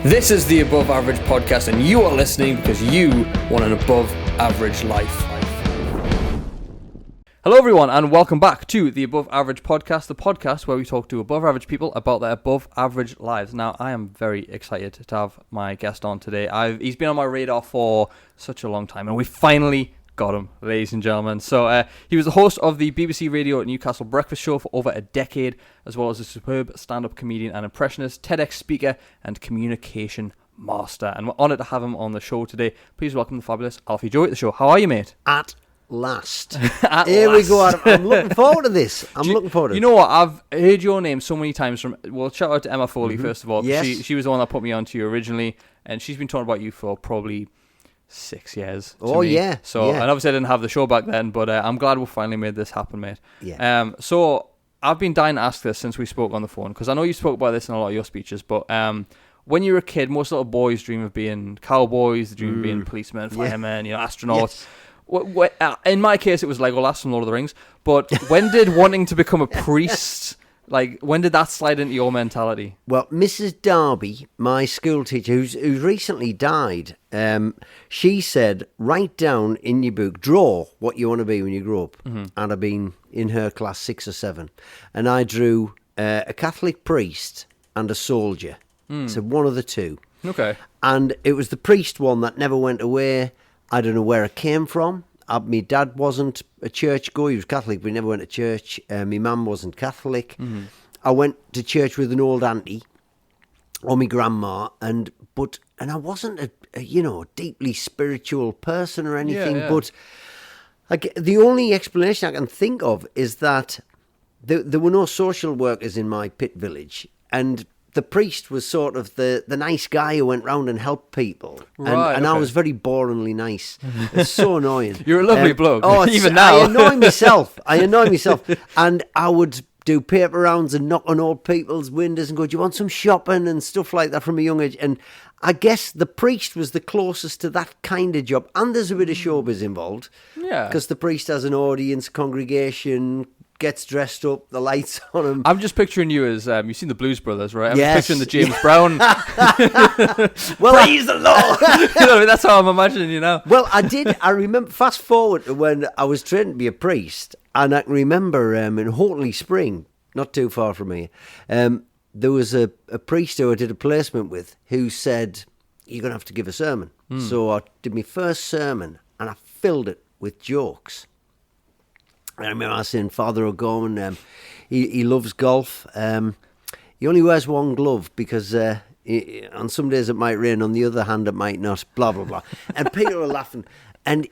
This is the Above Average Podcast, and you are listening because you want an above average life. Hello everyone, and welcome back to the Above Average Podcast, the podcast where we talk to above average people about their above average lives. Now, I am very excited to have my guest on today. He's been on my radar for such a long time, and we finally got him, ladies and gentlemen. So he was the host of the BBC Radio Newcastle Breakfast Show for over a decade, as well as a superb stand-up comedian and impressionist, TEDx speaker, and communication master. And we're honoured to have him on the show today. Please welcome the fabulous Alfie Joey at the show. How are you, mate? At last. Here we go. I'm looking forward to this. You know what? I've heard your name so many times from... Well, shout out to Emma Foley, first of all. Yes. She was the one that put me onto you originally, and she's been talking about you for probably 6 years. Oh, me. yeah. So, yeah. And obviously I didn't have the show back then, but I'm glad we finally made this happen, mate. Yeah. So I've been dying to ask this since we spoke on the phone, because I know you spoke about this in a lot of your speeches, but when you're a kid, most little boys dream of being cowboys, they dream of being policemen, firemen, astronauts. Yes. In my case, it was Legolas from Lord of the Rings. But when did wanting to become a priest, when did that slide into your mentality? Well, Mrs. Darby, my school teacher, who's recently died, she said, write down in your book, draw what you want to be when you grow up. Mm-hmm. And I've been in her class 6 or 7. And I drew a Catholic priest and a soldier. So one of the two. Okay. And it was the priest one that never went away. I don't know where it came from. My dad wasn't a church goer. He was Catholic, but he never went to church. My mum wasn't Catholic. Mm-hmm. I went to church with an old auntie or my grandma, and I wasn't a deeply spiritual person or anything. Yeah. But the only explanation I can think of is that there were no social workers in my pit village, and the priest was sort of the nice guy who went round and helped people. Right, and I was very boringly nice. It's so annoying. You're a lovely bloke, even now. now. I annoy myself. And I would do paper rounds and knock on old people's windows and go, do you want some shopping and stuff like that from a young age? And I guess the priest was the closest to that kind of job. And there's a bit of showbiz involved. Yeah. Because the priest has an audience, congregation, gets dressed up, the lights on him. I'm just picturing you as, you've seen the Blues Brothers, right? I'm Yes. just picturing the James Brown. Well, praise the Lord! That's how I'm imagining you now. Well, I remember, fast forward to when I was trained to be a priest, and I can remember in Hortley Spring, not too far from here, there was a priest who I did a placement with who said, you're going to have to give a sermon. So I did my first sermon, and I filled it with jokes. I remember I was saying Father O'Gorman, he loves golf. He only wears one glove because on some days it might rain, on the other hand it might not, blah, blah, blah. And people were laughing. And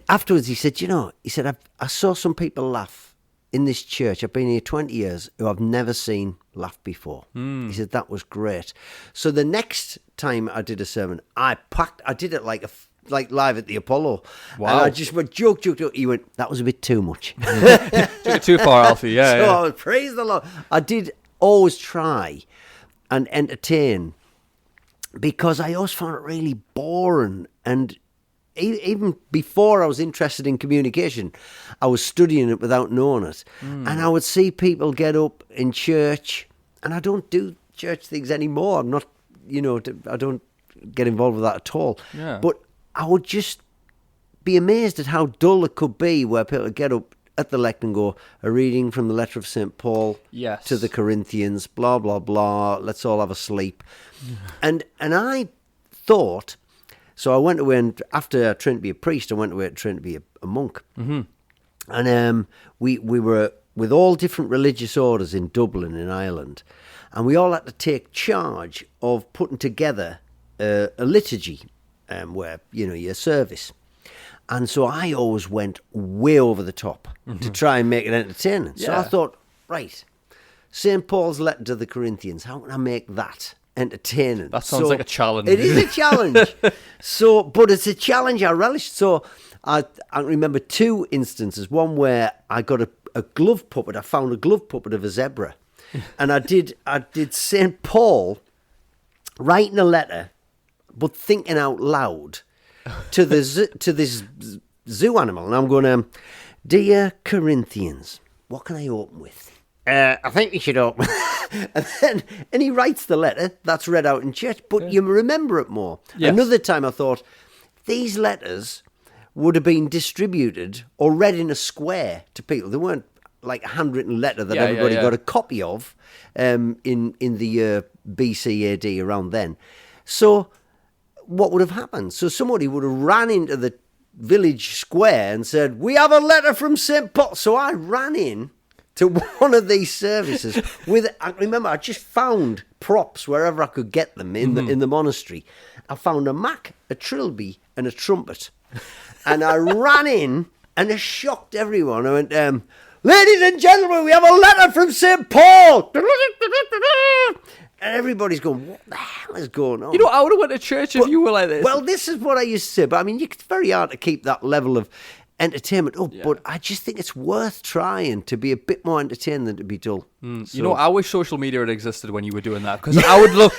afterwards he said, I saw some people laugh in this church. I've been here 20 years who I've never seen laugh before. He said, that was great. So the next time I did a sermon, I did it like live at the Apollo. Wow. And I just went, joke. He went, that was a bit too much. Took it too far, Alfie, So, praise the Lord. I did always try and entertain because I always found it really boring. And even before I was interested in communication, I was studying it without knowing it. And I would see people get up in church, and I don't do church things anymore. I'm not, I don't get involved with that at all. Yeah. But I would just be amazed at how dull it could be where people get up at the lectern and go, a reading from the letter of St. Paul to the Corinthians, blah, blah, blah, let's all have a sleep. And I thought, so I went away, and after I trained to be a priest, I went away to train to be a monk. Mm-hmm. And we were with all different religious orders in Dublin, in Ireland, and we all had to take charge of putting together a liturgy. Where, your service. And so I always went way over the top to try and make it entertaining. So I thought, right, St. Paul's letter to the Corinthians, how can I make that entertaining? That sounds like a challenge. It is a challenge. But it's a challenge I relished. So I remember 2 instances. One where I got a glove puppet. I found a glove puppet of a zebra. And I did St. Paul writing a letter, but thinking out loud to this zoo animal. And I'm going, dear Corinthians, what can I open with? I think you should open. and he writes the letter that's read out in church, but you remember it more. Yes. Another time I thought, these letters would have been distributed or read in a square to people. They weren't like a handwritten letter that everybody got a copy of in the year BC AD around then. So what would have happened? So somebody would have ran into the village square and said, "We have a letter from St. Paul." So I ran in to one of these services I remember I just found props wherever I could get them in the monastery. I found a mac, a trilby, and a trumpet. And I ran in and it shocked everyone. I went, "Ladies and gentlemen, we have a letter from St. Paul." And everybody's going, "What the hell is going on?" You know, I would have went to church if you were like this. Well, this is what I used to say. But I mean, it's very hard to keep that level of entertainment up. Yeah. But I just think it's worth trying to be a bit more entertained than to be dull. You know, I wish social media had existed when you were doing that, because I would love.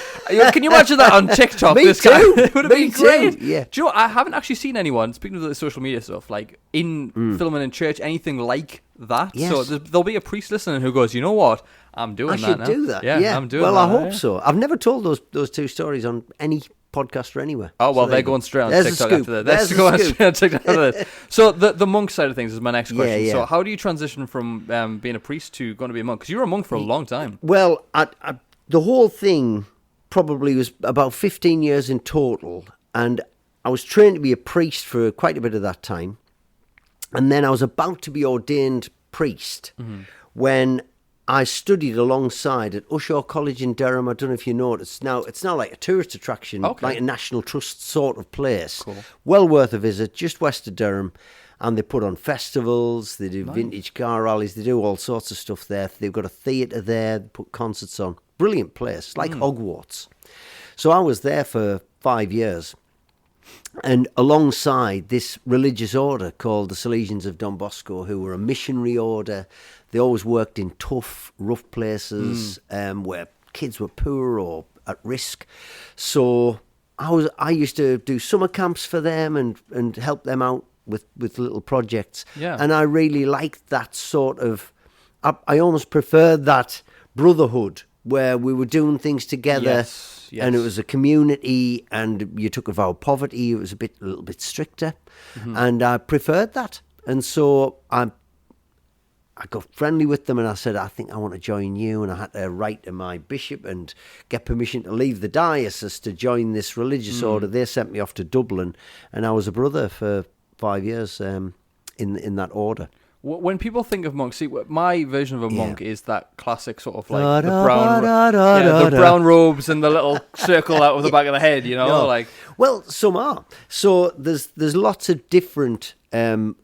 Can you imagine that on TikTok? Me this too. Guy, it would have Me been great. too, yeah. Do you know? I haven't actually seen anyone, speaking of the social media stuff, like in filming in church, anything like that. Yes. So there'll be a priest listening who goes, "You know what? I'm doing I that should now." do that. Yeah, I'm doing well, that. I now, hope yeah. so. I've never told those two stories on any podcast or anywhere. Oh, well, So they're going straight on There's a TikTok scoop. after that. There's They're a going scoop. straight on TikTok after that. So the monk side of things is my next question. Yeah. So how do you transition from being a priest to going to be a monk? Because you were a monk for a long time. Well, the whole thing probably was about 15 years in total, and I was trained to be a priest for quite a bit of that time. And then I was about to be ordained priest when I studied alongside at Ushaw College in Durham. I don't know if you know it. It's now like a tourist attraction, like a National Trust sort of place. Cool. Well worth a visit, just west of Durham. And they put on festivals, they do vintage car rallies, they do all sorts of stuff there. They've got a theatre there, they put concerts on. Brilliant place, like Hogwarts. So I was there for 5 years. And alongside this religious order called the Salesians of Don Bosco, who were a missionary order, they always worked in tough, rough places where kids were poor or at risk. So I used to do summer camps for them and help them out with little projects. Yeah. And I really liked that sort of, I almost preferred that brotherhood where we were doing things together. Yes. And it was a community, and you took a vow of poverty. It was a little bit stricter, and I preferred that. And so I got friendly with them, and I said, "I think I want to join you." And I had to write to my bishop and get permission to leave the diocese to join this religious order. They sent me off to Dublin, and I was a brother for 5 years in that order. When people think of monks, see, my version of a monk is that classic sort of like the brown robes and the little circle out of the back of the head, you know, No. like. Well, some are. So there's lots of different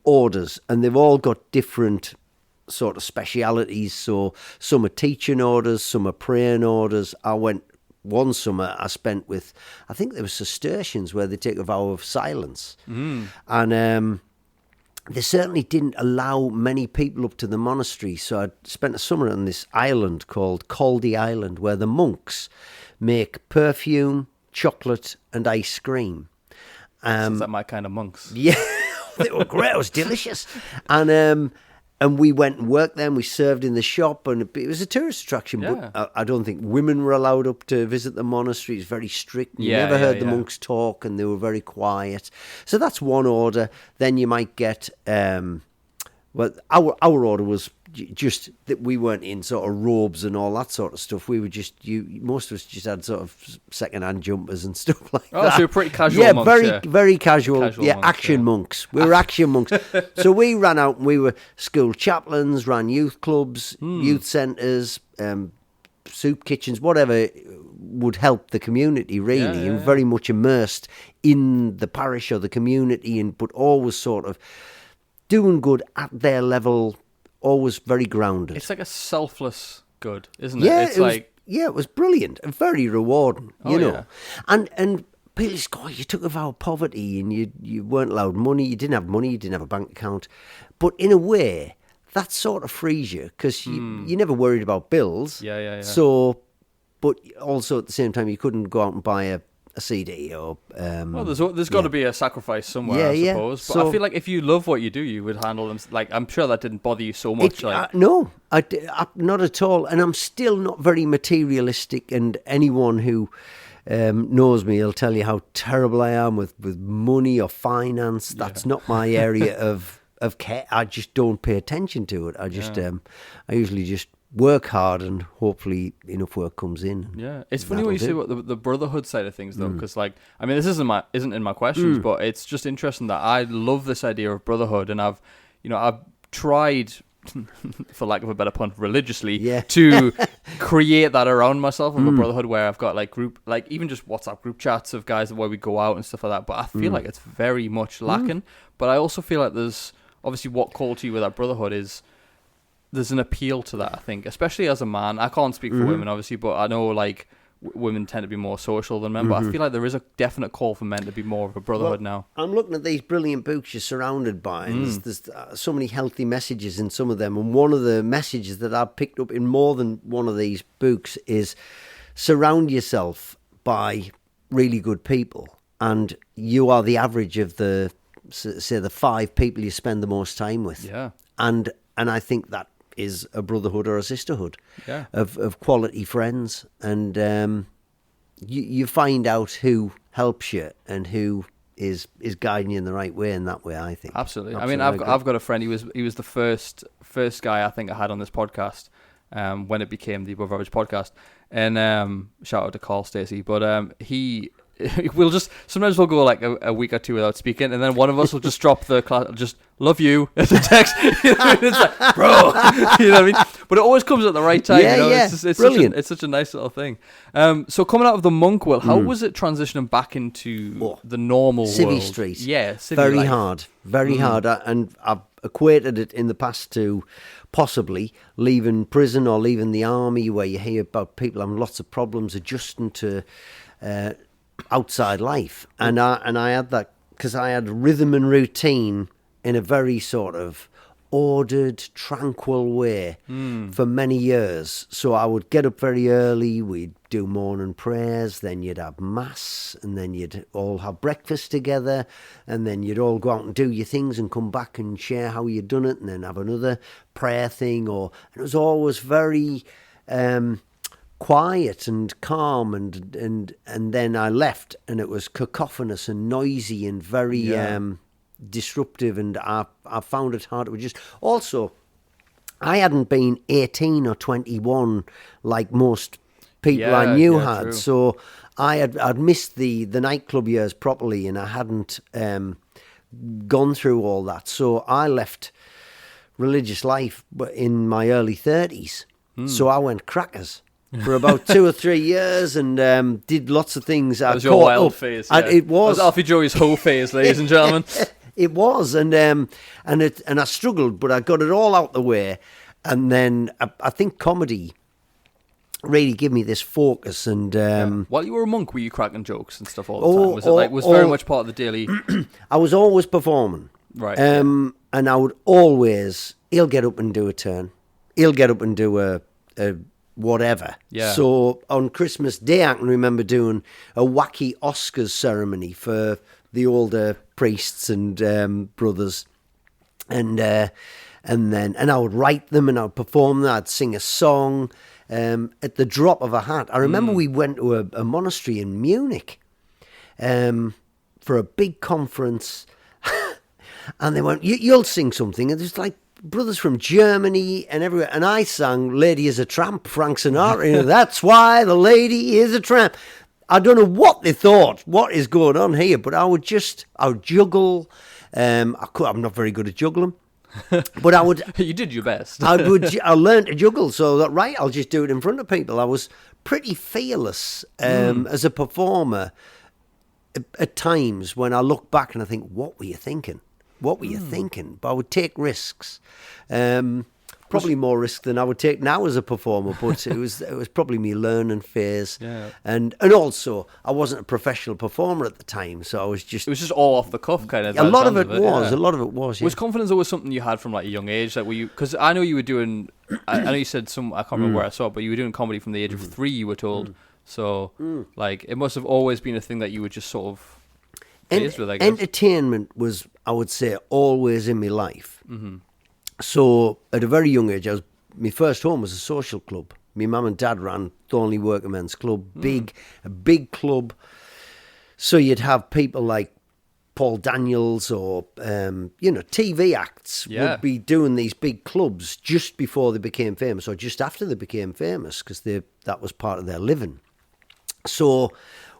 orders, and they've all got different sort of specialities. So some are teaching orders, some are praying orders. I went one summer I spent with, I think there were Cistercians where they take a vow of silence, and they certainly didn't allow many people up to the monastery. So I spent a summer on this island called Caldy Island, where the monks make perfume, chocolate, and ice cream. Is that my kind of monks? Yeah, they were great. It was delicious. And we went and worked there, and we served in the shop, and it was a tourist attraction. Yeah. But I don't think women were allowed up to visit the monastery. It's very strict. You never heard the monks talk, and they were very quiet. So that's one order. Then you might get, well, our order was just that we weren't in sort of robes and all that sort of stuff. We were just, most of us just had sort of second-hand jumpers and stuff like that. Oh, so you're pretty casual monks. Very casual. Casual yeah, monks, action yeah. monks. We were action monks. So we ran out and we were school chaplains, ran youth clubs, youth centres, soup kitchens, whatever would help the community, really. And very much immersed in the parish or the community, but always sort of doing good at their level, always very grounded. It's like a selfless good, isn't it? Yeah, It's like it was brilliant and very rewarding, you know. yeah. And people say, "Oh, you took a vow of poverty and you weren't allowed money, you didn't have money, you didn't have a bank account." But in a way, that sort of frees you because you never worried about bills. Yeah. So, but also at the same time, you couldn't go out and buy a a CD or. Well, there's got to be a sacrifice somewhere, I suppose. But So, I feel like if you love what you do, you would handle them. Like, I'm sure that didn't bother you so much. No, not at all. And I'm still not very materialistic. And anyone who knows me will tell you how terrible I am with money or finance. That's not my area of care. I just don't pay attention to it. I just I usually just work hard and hopefully enough work comes in. Yeah, it's funny when you say what the brotherhood side of things though, because like I mean this isn't in my questions, but it's just interesting that I love this idea of brotherhood, and I've tried, for lack of a better pun, religiously to create that around myself of a brotherhood where I've got like even just WhatsApp group chats of guys where we go out and stuff like that. But I feel like it's very much lacking. But I also feel like there's obviously what called to you with that brotherhood is. There's an appeal to that, I think, especially as a man. I can't speak for women, obviously, but I know like women tend to be more social than men. But I feel like there is a definite call for men to be more of a brotherhood now. I'm looking at these brilliant books you're surrounded by, and there's so many healthy messages in some of them. And one of the messages that I've picked up in more than one of these books is surround yourself by really good people, and you are the average of the 5 people you spend the most time with. Yeah, and I think that is a brotherhood or a sisterhood of quality friends, and you find out who helps you and who is guiding you in the right way in that way. I think absolutely. I mean, I've got a friend. He was the first guy I think I had on this podcast when it became the Above Average podcast, and shout out to Carl Stacey. But sometimes we'll go like a week or two without speaking, and then one of us will just drop the class, just love you as a text. It's like, bro, you know what I mean? But it always comes at the right time. It's brilliant. It's such a nice little thing. So coming out of the monk world, how was it transitioning back into the normal Civvy world? Street? Yeah, very hard, and I've equated it in the past to possibly leaving prison or leaving the army, where you hear about people having lots of problems adjusting to outside life, and I had that because I had rhythm and routine in a very sort of ordered, tranquil way for many years. So I would get up very early, we'd do morning prayers, then you'd have mass, and then you'd all have breakfast together, and then you'd all go out and do your things and come back and share how you'd done it, and then have another prayer thing. And it was always very quiet and calm, and then I left, and it was cacophonous and noisy and very disruptive, and I found it hard to adjust. Also, I hadn't been 18 or 21 like most people I knew had, true. So I'd missed the nightclub years properly, and I hadn't gone through all that. So I left religious life in my early 30s. So I went crackers for about 2 or 3 years, and did lots of things. That was your wild phase. Yeah. It was Alfie Joey's whole phase, ladies and gentlemen. It was, and I struggled, but I got it all out the way, and then I think comedy really gave me this focus. And while you were a monk, were you cracking jokes and stuff all the time? Was it very much part of the daily? I was always performing, right? And I would always. He'll get up and do a turn. He'll get up and do a whatever. Yeah. So on Christmas Day, I can remember doing a wacky Oscars ceremony for the older priests and brothers, and I would write them and I would perform them. I'd sing a song at the drop of a hat. I remember we went to a monastery in Munich for a big conference, and they went, "You'll sing something," and there's like brothers from Germany and everywhere, and I sang "Lady is a Tramp," Frank Sinatra. That's why the lady is a tramp. I don't know what they thought, what is going on here, but I would juggle. I'm not very good at juggling, but I would. You did your best. I learned to juggle, so that I'll just do it in front of people. I was pretty fearless as a performer at times when I look back and I think, what were you thinking? What were you thinking? But I would take risks. Probably more risk than I would take now as a performer, but it was probably me learning phase. Yeah. And also I wasn't a professional performer at the time, so I was just it was just all off the cuff kind of. A lot of it was. Yeah. Was confidence always something you had from like a young age? Like were you? Because I know you were doing. I know you said some. I can't remember where I saw it, but you were doing comedy from the age of 3. You were told. So, like, it must have always been a thing that you were just sort of faced with, I guess. Entertainment was, I would say, always in my life. Mm-hmm. So at a very young age, my first home was a social club. My mum and dad ran Thornley Working Men's Club, a big club. So you'd have people like Paul Daniels or, TV acts would be doing these big clubs just before they became famous or just after they became famous because that was part of their living. So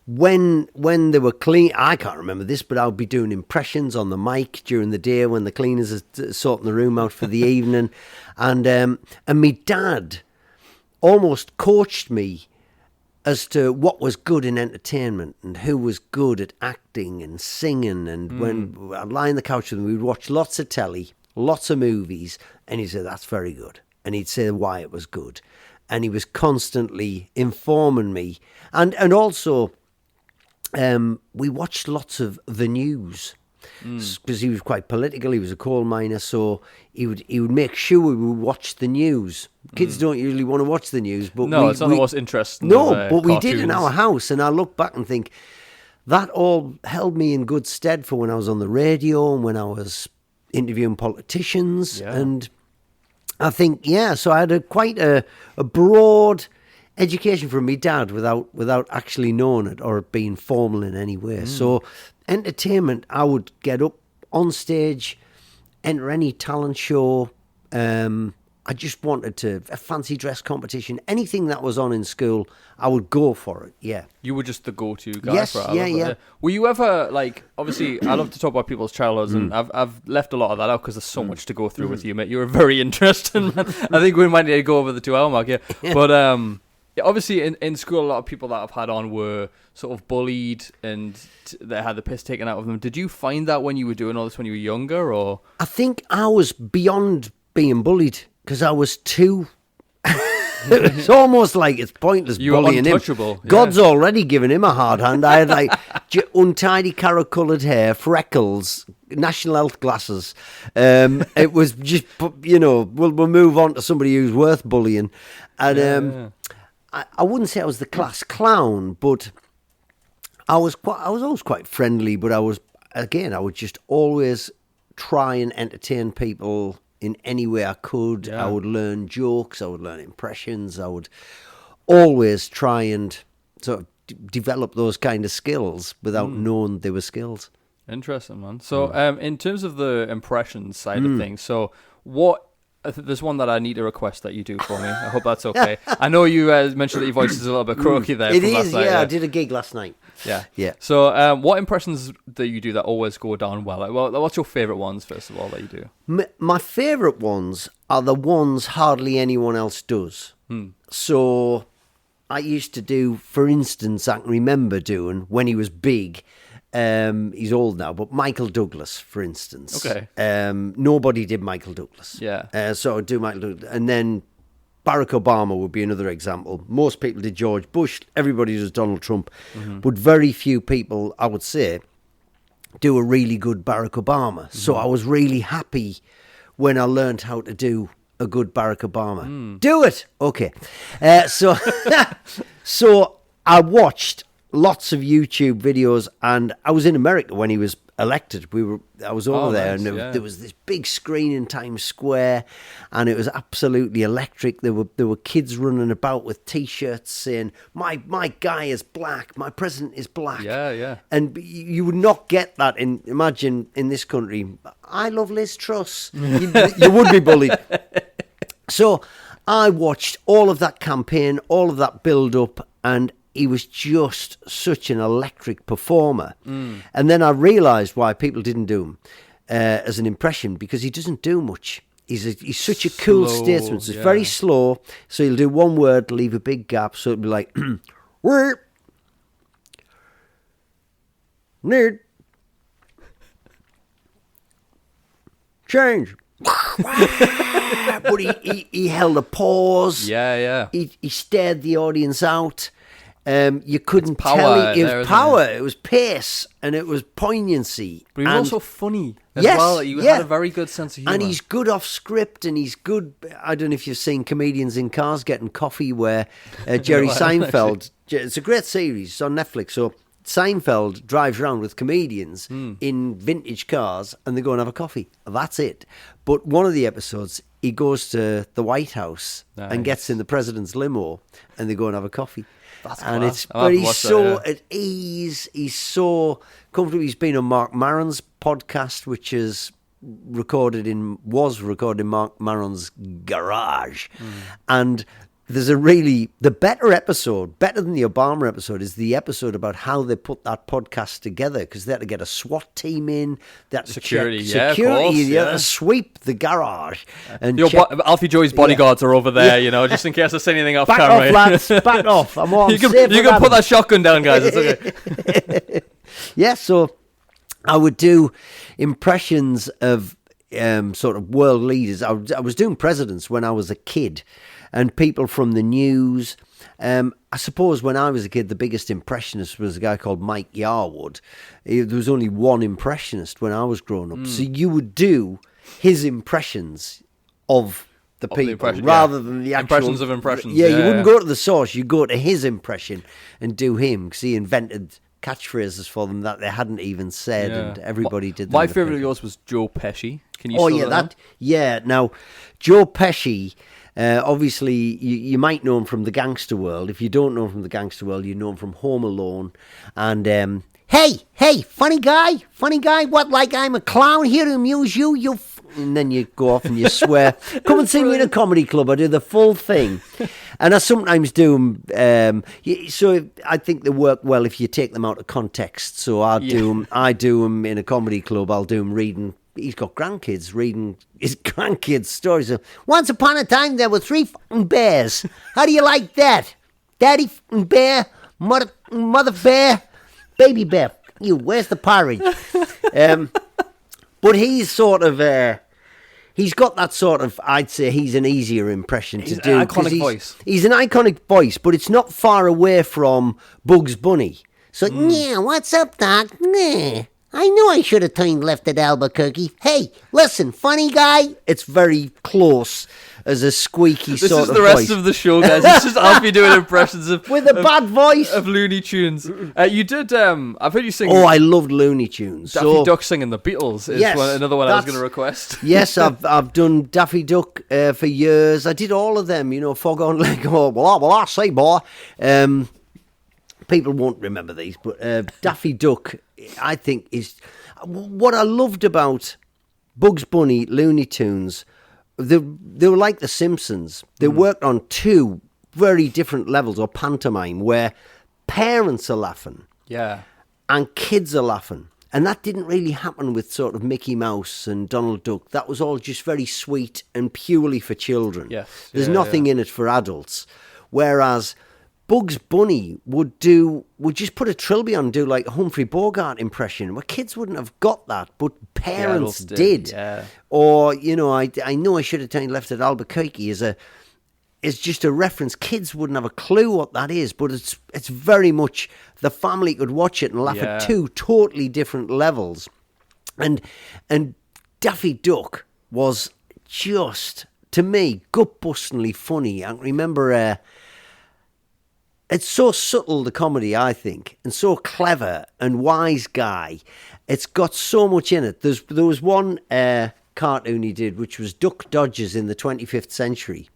when they were clean, I can't remember this, but I would be doing impressions on the mic during the day when the cleaners are sorting the room out for the evening. And my dad almost coached me as to what was good in entertainment and who was good at acting and singing. And when I'd lie on the couch with him, we'd watch lots of telly, lots of movies, and he'd say, that's very good. And he'd say why it was good. And he was constantly informing me. And also, we watched lots of the news because he was quite political. He was a coal miner, so he would make sure we would watch the news. Kids don't usually want to watch the news, but it's not the most interesting. No, but we cartoons. did in our house, and I look back and think that all held me in good stead for when I was on the radio and when I was interviewing politicians. Yeah. And I think, so I had quite a broad education from my dad without actually knowing it or it being formal in any way. So entertainment, I would get up on stage, enter any talent show. I just wanted a fancy dress competition, anything that was on in school, I would go for it. Yeah. You were just the go-to guy yes, for it. Yeah. Were you ever, like, obviously, I love to talk about people's childhoods, and I've left a lot of that out because there's so much to go through with you, mate. You were very interesting, man. I think we might need to go over the 2-hour mark, yeah. But, obviously, in school, a lot of people that I've had on were sort of bullied and they had the piss taken out of them. Did you find that when you were doing all this when you were younger, or? I think I was beyond being bullied because I was too... It's almost like it's pointless you bullying were untouchable. him. God's already given him a hard hand. I had like untidy carrot-coloured hair, freckles, national health glasses. It was just, we'll move on to somebody who's worth bullying. And I wouldn't say I was the class clown, but I was always quite friendly. But I would just always try and entertain people in any way I could. Yeah. I would learn jokes. I would learn impressions. I would always try and sort of develop those kind of skills without knowing they were skills. Interesting, man. So, in terms of the impressions side of things, so there's one that I need to request that you do for me. I hope that's okay. I know you mentioned that your voice is a little bit croaky there. It from is, last night, yeah. I did a gig last night. Yeah. So, what impressions that you do that always go down well? Like, what's your favourite ones, first of all, that you do? My favourite ones are the ones hardly anyone else does. So, I used to do, for instance, I can remember doing, when he was big, he's old now, but Michael Douglas, for instance. Okay. Nobody did Michael Douglas. Yeah. So I'd do Michael Douglas. And then Barack Obama would be another example. Most people did George Bush. Everybody does Donald Trump. But very few people, I would say, do a really good Barack Obama. So I was really happy when I learned how to do a good Barack Obama. Do it! Okay. So I watched lots of YouTube videos, and I was in America when he was elected. I was over there, nice, and there was this big screen in Times Square, and it was absolutely electric. There were kids running about with T-shirts saying, "My guy is black. My president is black." Yeah. And you would not get that imagine in this country. I love Liz Truss. You would be bullied. So I watched all of that campaign, all of that build-up, and he was just such an electric performer. And then I realised why people didn't do him as an impression, because he doesn't do much. He's such a cool statesman. So it's very slow. So he'll do one word, leave a big gap. So it'll be like, we need change. But he held a pause. Yeah. He stared the audience out. You couldn't It's power tell it there, was isn't power. It was pace and it was poignancy. But he was And- also funny as Yes, well. You yeah. had a very good sense of humour. And he's good off script, and he's good. I don't know if you've seen Comedians in Cars Getting Coffee, where Jerry No, I haven't Seinfeld. It's a great series. It's on Netflix. So Seinfeld drives around with comedians in vintage cars, and they go and have a coffee. That's it. But one of the episodes, he goes to the White House and gets in the president's limo, and they go and have a coffee. That's And class. it's, I'll have but to he's watch that, so yeah. at ease. He's so comfortable. He's been on Mark Maron's podcast, which was recorded in Mark Maron's garage, and there's the better episode, better than the Obama episode, is the episode about how they put that podcast together, because they had to get a SWAT team in, they had to Security, check yeah, of security, course, they had yeah. to sweep the garage and Your check. Alfie Joey's bodyguards are over there, you know, just in case I say anything off Back camera. off, lads! Back off! I'm all You can safe with put that. that shotgun down, guys. It's okay. Yeah, so I would do impressions of sort of world leaders. I was doing presidents when I was a kid, and people from the news. I suppose when I was a kid, the biggest impressionist was a guy called Mike Yarwood. There was only one impressionist when I was growing up. So you would do his impressions of the people impression, rather yeah. than the actual... Impressions of impressions, Yeah, you yeah, wouldn't yeah. go to the source. You go to his impression and do him, because he invented catchphrases for them that they hadn't even said, and everybody did them. My in the favourite of paper. yours was Joe Pesci. Can you Oh still yeah, do that? yeah. Now, Joe Pesci, obviously, you might know him from the gangster world. If you don't know him from the gangster world, you know him from Home Alone. And hey, funny guy, what? Like I'm a clown here to amuse you, and then you go off and you swear. Come and see me in a comedy club. I do the full thing, and I sometimes do them. So I think they work well if you take them out of context. So I do them in a comedy club. I'll do them reading. He's got grandkids reading his grandkids' stories. Once upon a time, there were 3 fucking bears. How do you like that? Daddy fucking bear, mother bear, baby bear. You, where's the porridge? But he's sort of, he's got that sort of, I'd say he's an easier impression to do. An iconic voice. He's an iconic voice, but it's not far away from Bugs Bunny. So, yeah, what's up, Doc? Nah. I knew I should have turned left at Albuquerque. Hey, listen, funny guy. It's very close as a squeaky This sort is of the rest voice. of the show, guys. This is Alfie doing impressions of With a bad voice. of Looney Tunes. You did. I've heard you sing. Oh, I loved Looney Tunes. Daffy Duck singing the Beatles is Yes, another one I was that's- going to request. Yes, I've done Daffy Duck for years. I did all of them, Foghorn Leghorn, well, I say, boy. People won't remember these, but Daffy Duck, I think, is... What I loved about Bugs Bunny, Looney Tunes, they were like The Simpsons. They worked on 2 very different levels of pantomime where parents are laughing Yeah. and kids are laughing. And that didn't really happen with sort of Mickey Mouse and Donald Duck. That was all just very sweet and purely for children. Yes. There's Yeah, nothing in it for adults. Whereas Bugs Bunny would just put a trilby on and do like a Humphrey Bogart impression, where kids wouldn't have got that, but parents adults did. yeah. Or, I know I should have turned left at Albuquerque is just a reference. Kids wouldn't have a clue what that is, but it's very much the family could watch it and laugh Yeah. at 2 totally different levels. And Daffy Duck was just, to me, gut-bustingly funny. I remember it's so subtle, the comedy, I think, and so clever and wise guy. It's got so much in it. There was one cartoon he did, which was Duck Dodgers in the 25th century,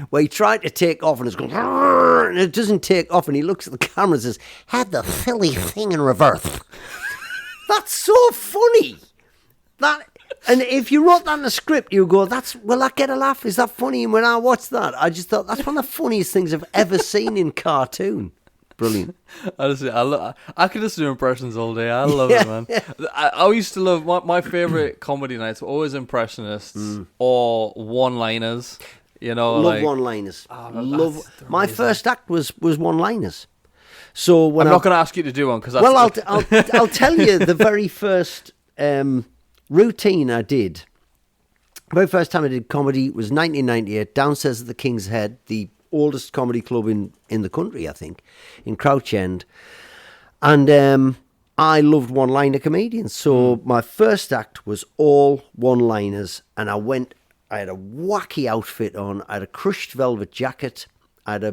where he tried to take off and it's going, and it doesn't take off, and he looks at the camera and says, "Have the silly thing in reverse." That's so funny. And if you wrote that in a script, you go, will that get a laugh? Is that funny? And when I watched that, I just thought, that's one of the funniest things I've ever seen in cartoon. Brilliant. Honestly, I could just do impressions all day. I love it, man. I used to love my favorite comedy nights were always impressionists or one-liners. Love one-liners. that's My amazing. first act was one-liners. So when I'm not going to ask you to do one because I'll tell you the very first routine I did. Very first time I did comedy was 1998, downstairs at the King's Head, the oldest comedy club in the country, I think, in Crouch End. And I loved one-liner comedians. So my first act was all one-liners. And I had a wacky outfit on. I had a crushed velvet jacket. I had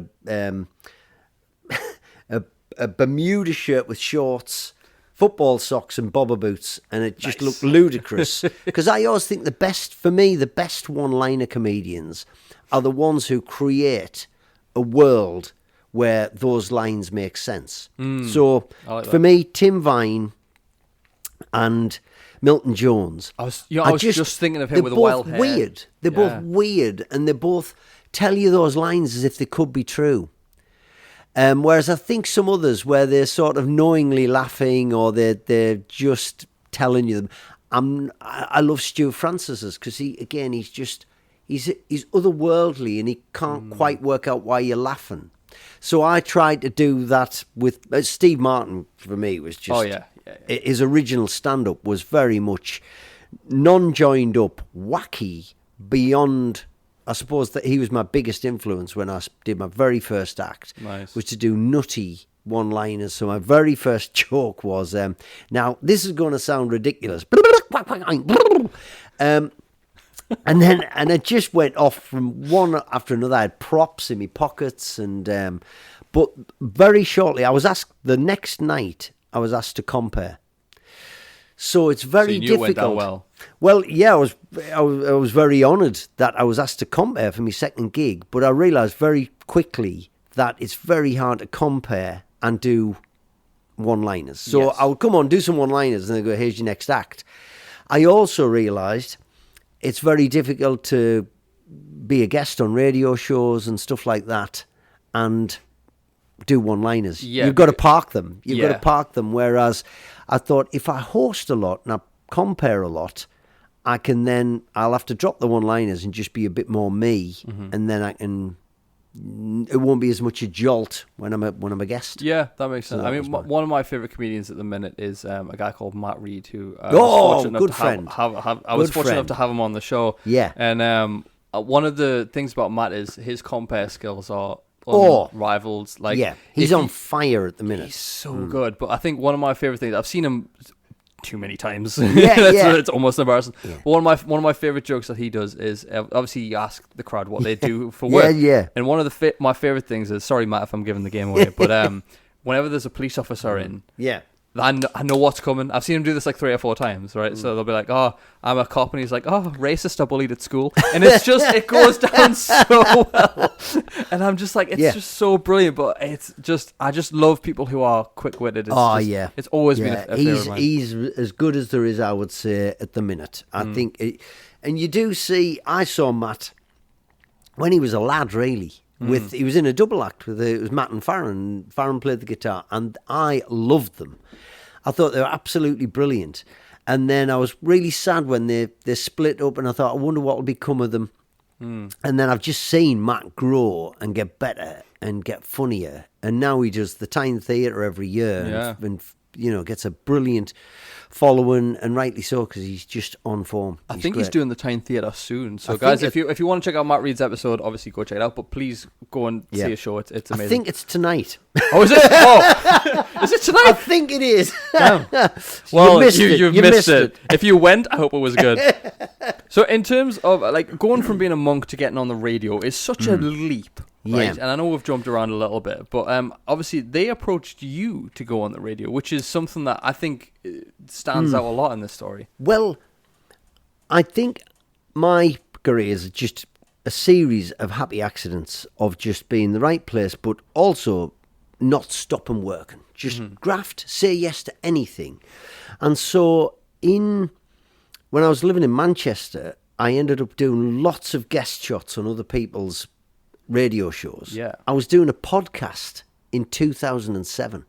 a Bermuda shirt with shorts, football socks and bobber boots, and it just looked ludicrous. Because I always think the best one-liner comedians are the ones who create a world where those lines make sense. So for me, Tim Vine and Milton Jones. I was just thinking of him with the wild hair. Weird. They're both weird, and they both tell you those lines as if they could be true. Whereas I think some others where they're sort of knowingly laughing or they're just telling you them. I love Stuart Francis's because he's otherworldly and he can't quite work out why you're laughing. So I tried to do that with Steve Martin. For me, was just his original stand-up was very much non-joined up, wacky, beyond. I suppose that he was my biggest influence when I did my very first act, was to do nutty one-liners. So my very first joke was, now this is going to sound ridiculous, and it just went off from one after another. I had props in my pockets, and but very shortly, the next night I was asked to compare. So it's very difficult. It went down well. Well, yeah, I was very honoured that I was asked to compare for my second gig, but I realised very quickly that it's very hard to compare and do one-liners. So I would come on, do some one-liners, and they go, "Here's your next act." I also realised it's very difficult to be a guest on radio shows and stuff like that and do one-liners. Yeah, you've got to park them. You've got to park them. Whereas I thought if I host a lot and I compare a lot, I'll have to drop the one-liners and just be a bit more me, and then it won't be as much a jolt when I'm a guest. Yeah, that makes sense. So one of my favourite comedians at the minute is a guy called Matt Reed, who I was fortunate enough to have him on the show. Yeah, and one of the things about Matt is his compare skills are unrivaled. Like, he's on fire at the minute. He's so good. But I think one of my favourite things, I've seen him too many times. It's almost embarrassing. Yeah. But one of my favorite jokes that he does is obviously you ask the crowd what they do for work. And one of my favorite things is, sorry Matt if I'm giving the game away, but whenever there's a police officer in, I know what's coming. I've seen him do this like 3 or 4 times, right? So they'll be like, "Oh, I'm a cop," and he's like, "Oh, racist, I bullied at school," and it's just it goes down so well, and I'm just like, it's just so brilliant. But it's just I just love people who are quick-witted. It's always been a favorite of mine. He's as good as there is, I would say, at the minute. I think, and you do see. I saw Matt when he was a lad, really. He was in a double act with it was Matt and Farron. Farron played the guitar, and I loved them. I thought they were absolutely brilliant. And then I was really sad when they split up, and I thought, I wonder what will become of them. And then I've just seen Matt grow and get better and get funnier. And now he does the Tyne Theatre every year and gets a brilliant following, and rightly so, because he's just on form. I think he's doing the Tyne Theatre soon. So guys, if you want to check out Matt Reed's episode, obviously go check it out. But please go and see a show. It's amazing. I think it's tonight. Oh, is it? Oh, is it tonight? I think it is. Damn. Well, you missed it. If you went, I hope it was good. So in terms of like going from being a monk to getting on the radio is such a leap. Right? And I know we've jumped around a little bit, but obviously they approached you to go on the radio, which is something that I think stands out a lot in this story. Well, I think my career is just a series of happy accidents of just being in the right place, but also not stopping working. Just graft, say yes to anything. And so when I was living in Manchester, I ended up doing lots of guest shots on other people's radio shows. Yeah. I was doing a podcast in 2007.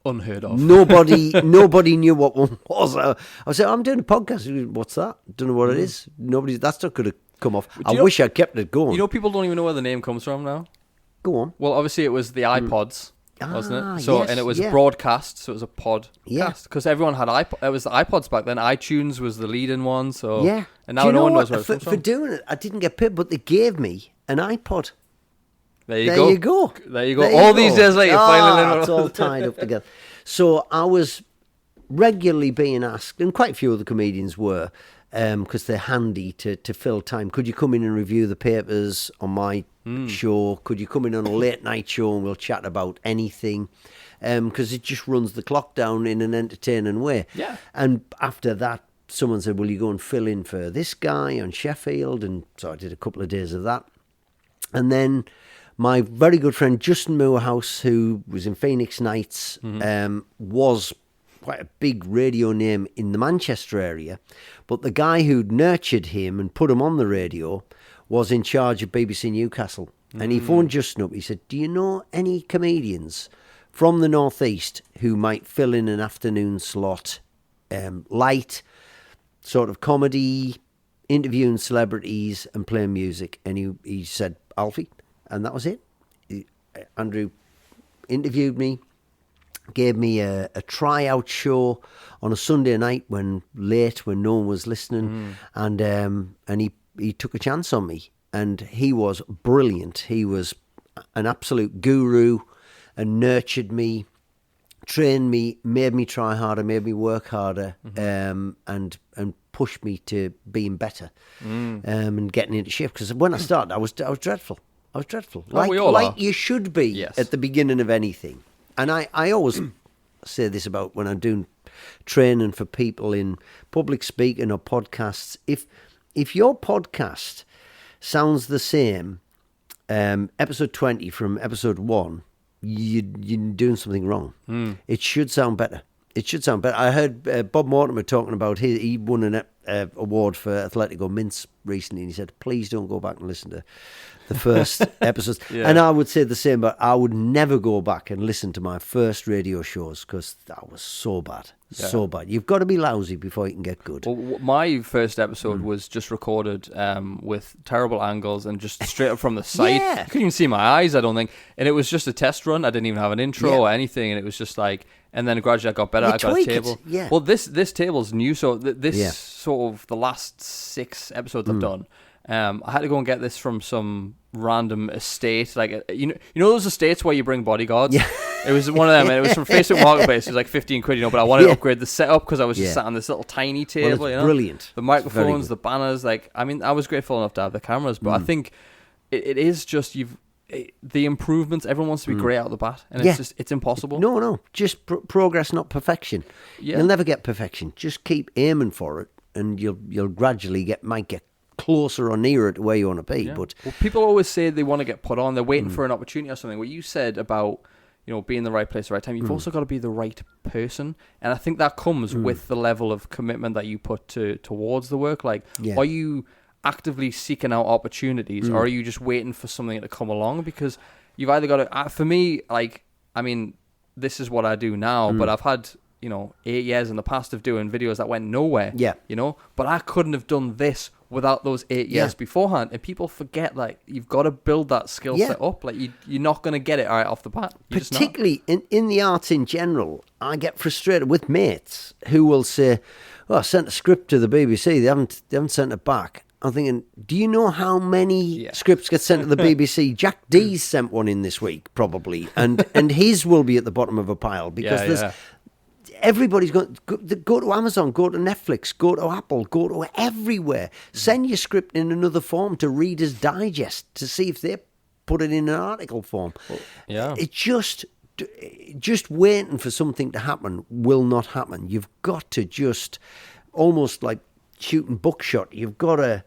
Unheard of. Nobody knew what one was. I said, I'm doing a podcast. What's that? Don't know what it is. That's not going to come off. I wish I kept it going. You know, people don't even know where the name comes from now. Go on. Well, obviously it was the iPods, wasn't it? So and it was broadcast, so it was a pod. Because everyone had iPod. It was the iPods back then. iTunes was the leading one. So and now no one knows where it comes from. For doing it, I didn't get paid, but they gave me an iPod. There you go. There you go. All these years later, finally. It's all tied up together. So I was regularly being asked, and quite a few other comedians were, because they're handy to fill time. Could you come in and review the papers on my show? Could you come in on a late night show and we'll chat about anything? Because it just runs the clock down in an entertaining way. Yeah. And after that, someone said, will you go and fill in for this guy on Sheffield? And so I did a couple of days of that. And then my very good friend Justin Moorhouse, who was in Phoenix Nights, was quite a big radio name in the Manchester area. But the guy who'd nurtured him and put him on the radio was in charge of BBC Newcastle. And he phoned Justin up. He said, do you know any comedians from the Northeast who might fill in an afternoon slot, light, sort of comedy, interviewing celebrities and playing music? And he said, Alfie. And that was it. Andrew interviewed me, gave me a tryout show on a Sunday night when no one was listening, and he took a chance on me, and he was brilliant. He was an absolute guru, and nurtured me, trained me, made me try harder, made me work harder, and pushed me to being better, and getting into shape. Because when I started, I was dreadful. I was dreadful. Like you should be at the beginning of anything. And I always say this about when I'm doing training for people in public speaking or podcasts. If your podcast sounds the same, episode 20 from episode 1, you're doing something wrong. It should sound better. It should sound better. I heard Bob Mortimer talking about he won an award for Atletico Mints recently, and he said, please don't go back and listen to the first episodes. And I would say the same, but I would never go back and listen to my first radio shows because that was so bad. So bad. You've got to be lousy before you can get good. Well, my first episode was just recorded with terrible angles and just straight up from the side. You couldn't even see my eyes, I don't think. And it was just a test run. I didn't even have an intro or anything. And it was just like, and then gradually I got better. I got a table. Well, this table's new. So this sort of the last 6 episodes I've done. I had to go and get this from some random estate, like you know those estates where you bring bodyguards. It was one of them, and it was from Facebook Marketplace. It was like 15 quid, but I wanted to upgrade the setup because I was just sat on this little tiny table. Well, brilliant. The microphones, the banners. I was grateful enough to have the cameras, but I think it is just the improvements. Everyone wants to be great out of the bat, and it's impossible. No, just progress, not perfection. You'll never get perfection. Just keep aiming for it, and you'll gradually might get closer or nearer to where you want to be. But people always say they want to get put on. They're waiting for an opportunity or something. What you said about being in the right place at the right time, you've also got to be the right person, and I think that comes with the level of commitment that you put towards the work. Like, are you actively seeking out opportunities, or are you just waiting for something to come along? Because you've either got to. For me, this is what I do now, but I've had 8 years in the past of doing videos that went nowhere. But I couldn't have done this without those 8 years beforehand. And people forget, like, you've got to build that skill set up. Like, you're not going to get it right off the bat. Particularly in the arts in general, I get frustrated with mates who will say, I sent a script to the BBC, they haven't sent it back. I'm thinking, do you know how many scripts get sent to the BBC? Jack D's sent one in this week, probably, and his will be at the bottom of a pile because everybody's going to go to Amazon, go to Netflix, go to Apple, go to everywhere. Send your script in another form to Reader's Digest to see if they put it in an article form. It's just waiting for something to happen will not happen. You've got to just, almost like shooting buckshot, you've got to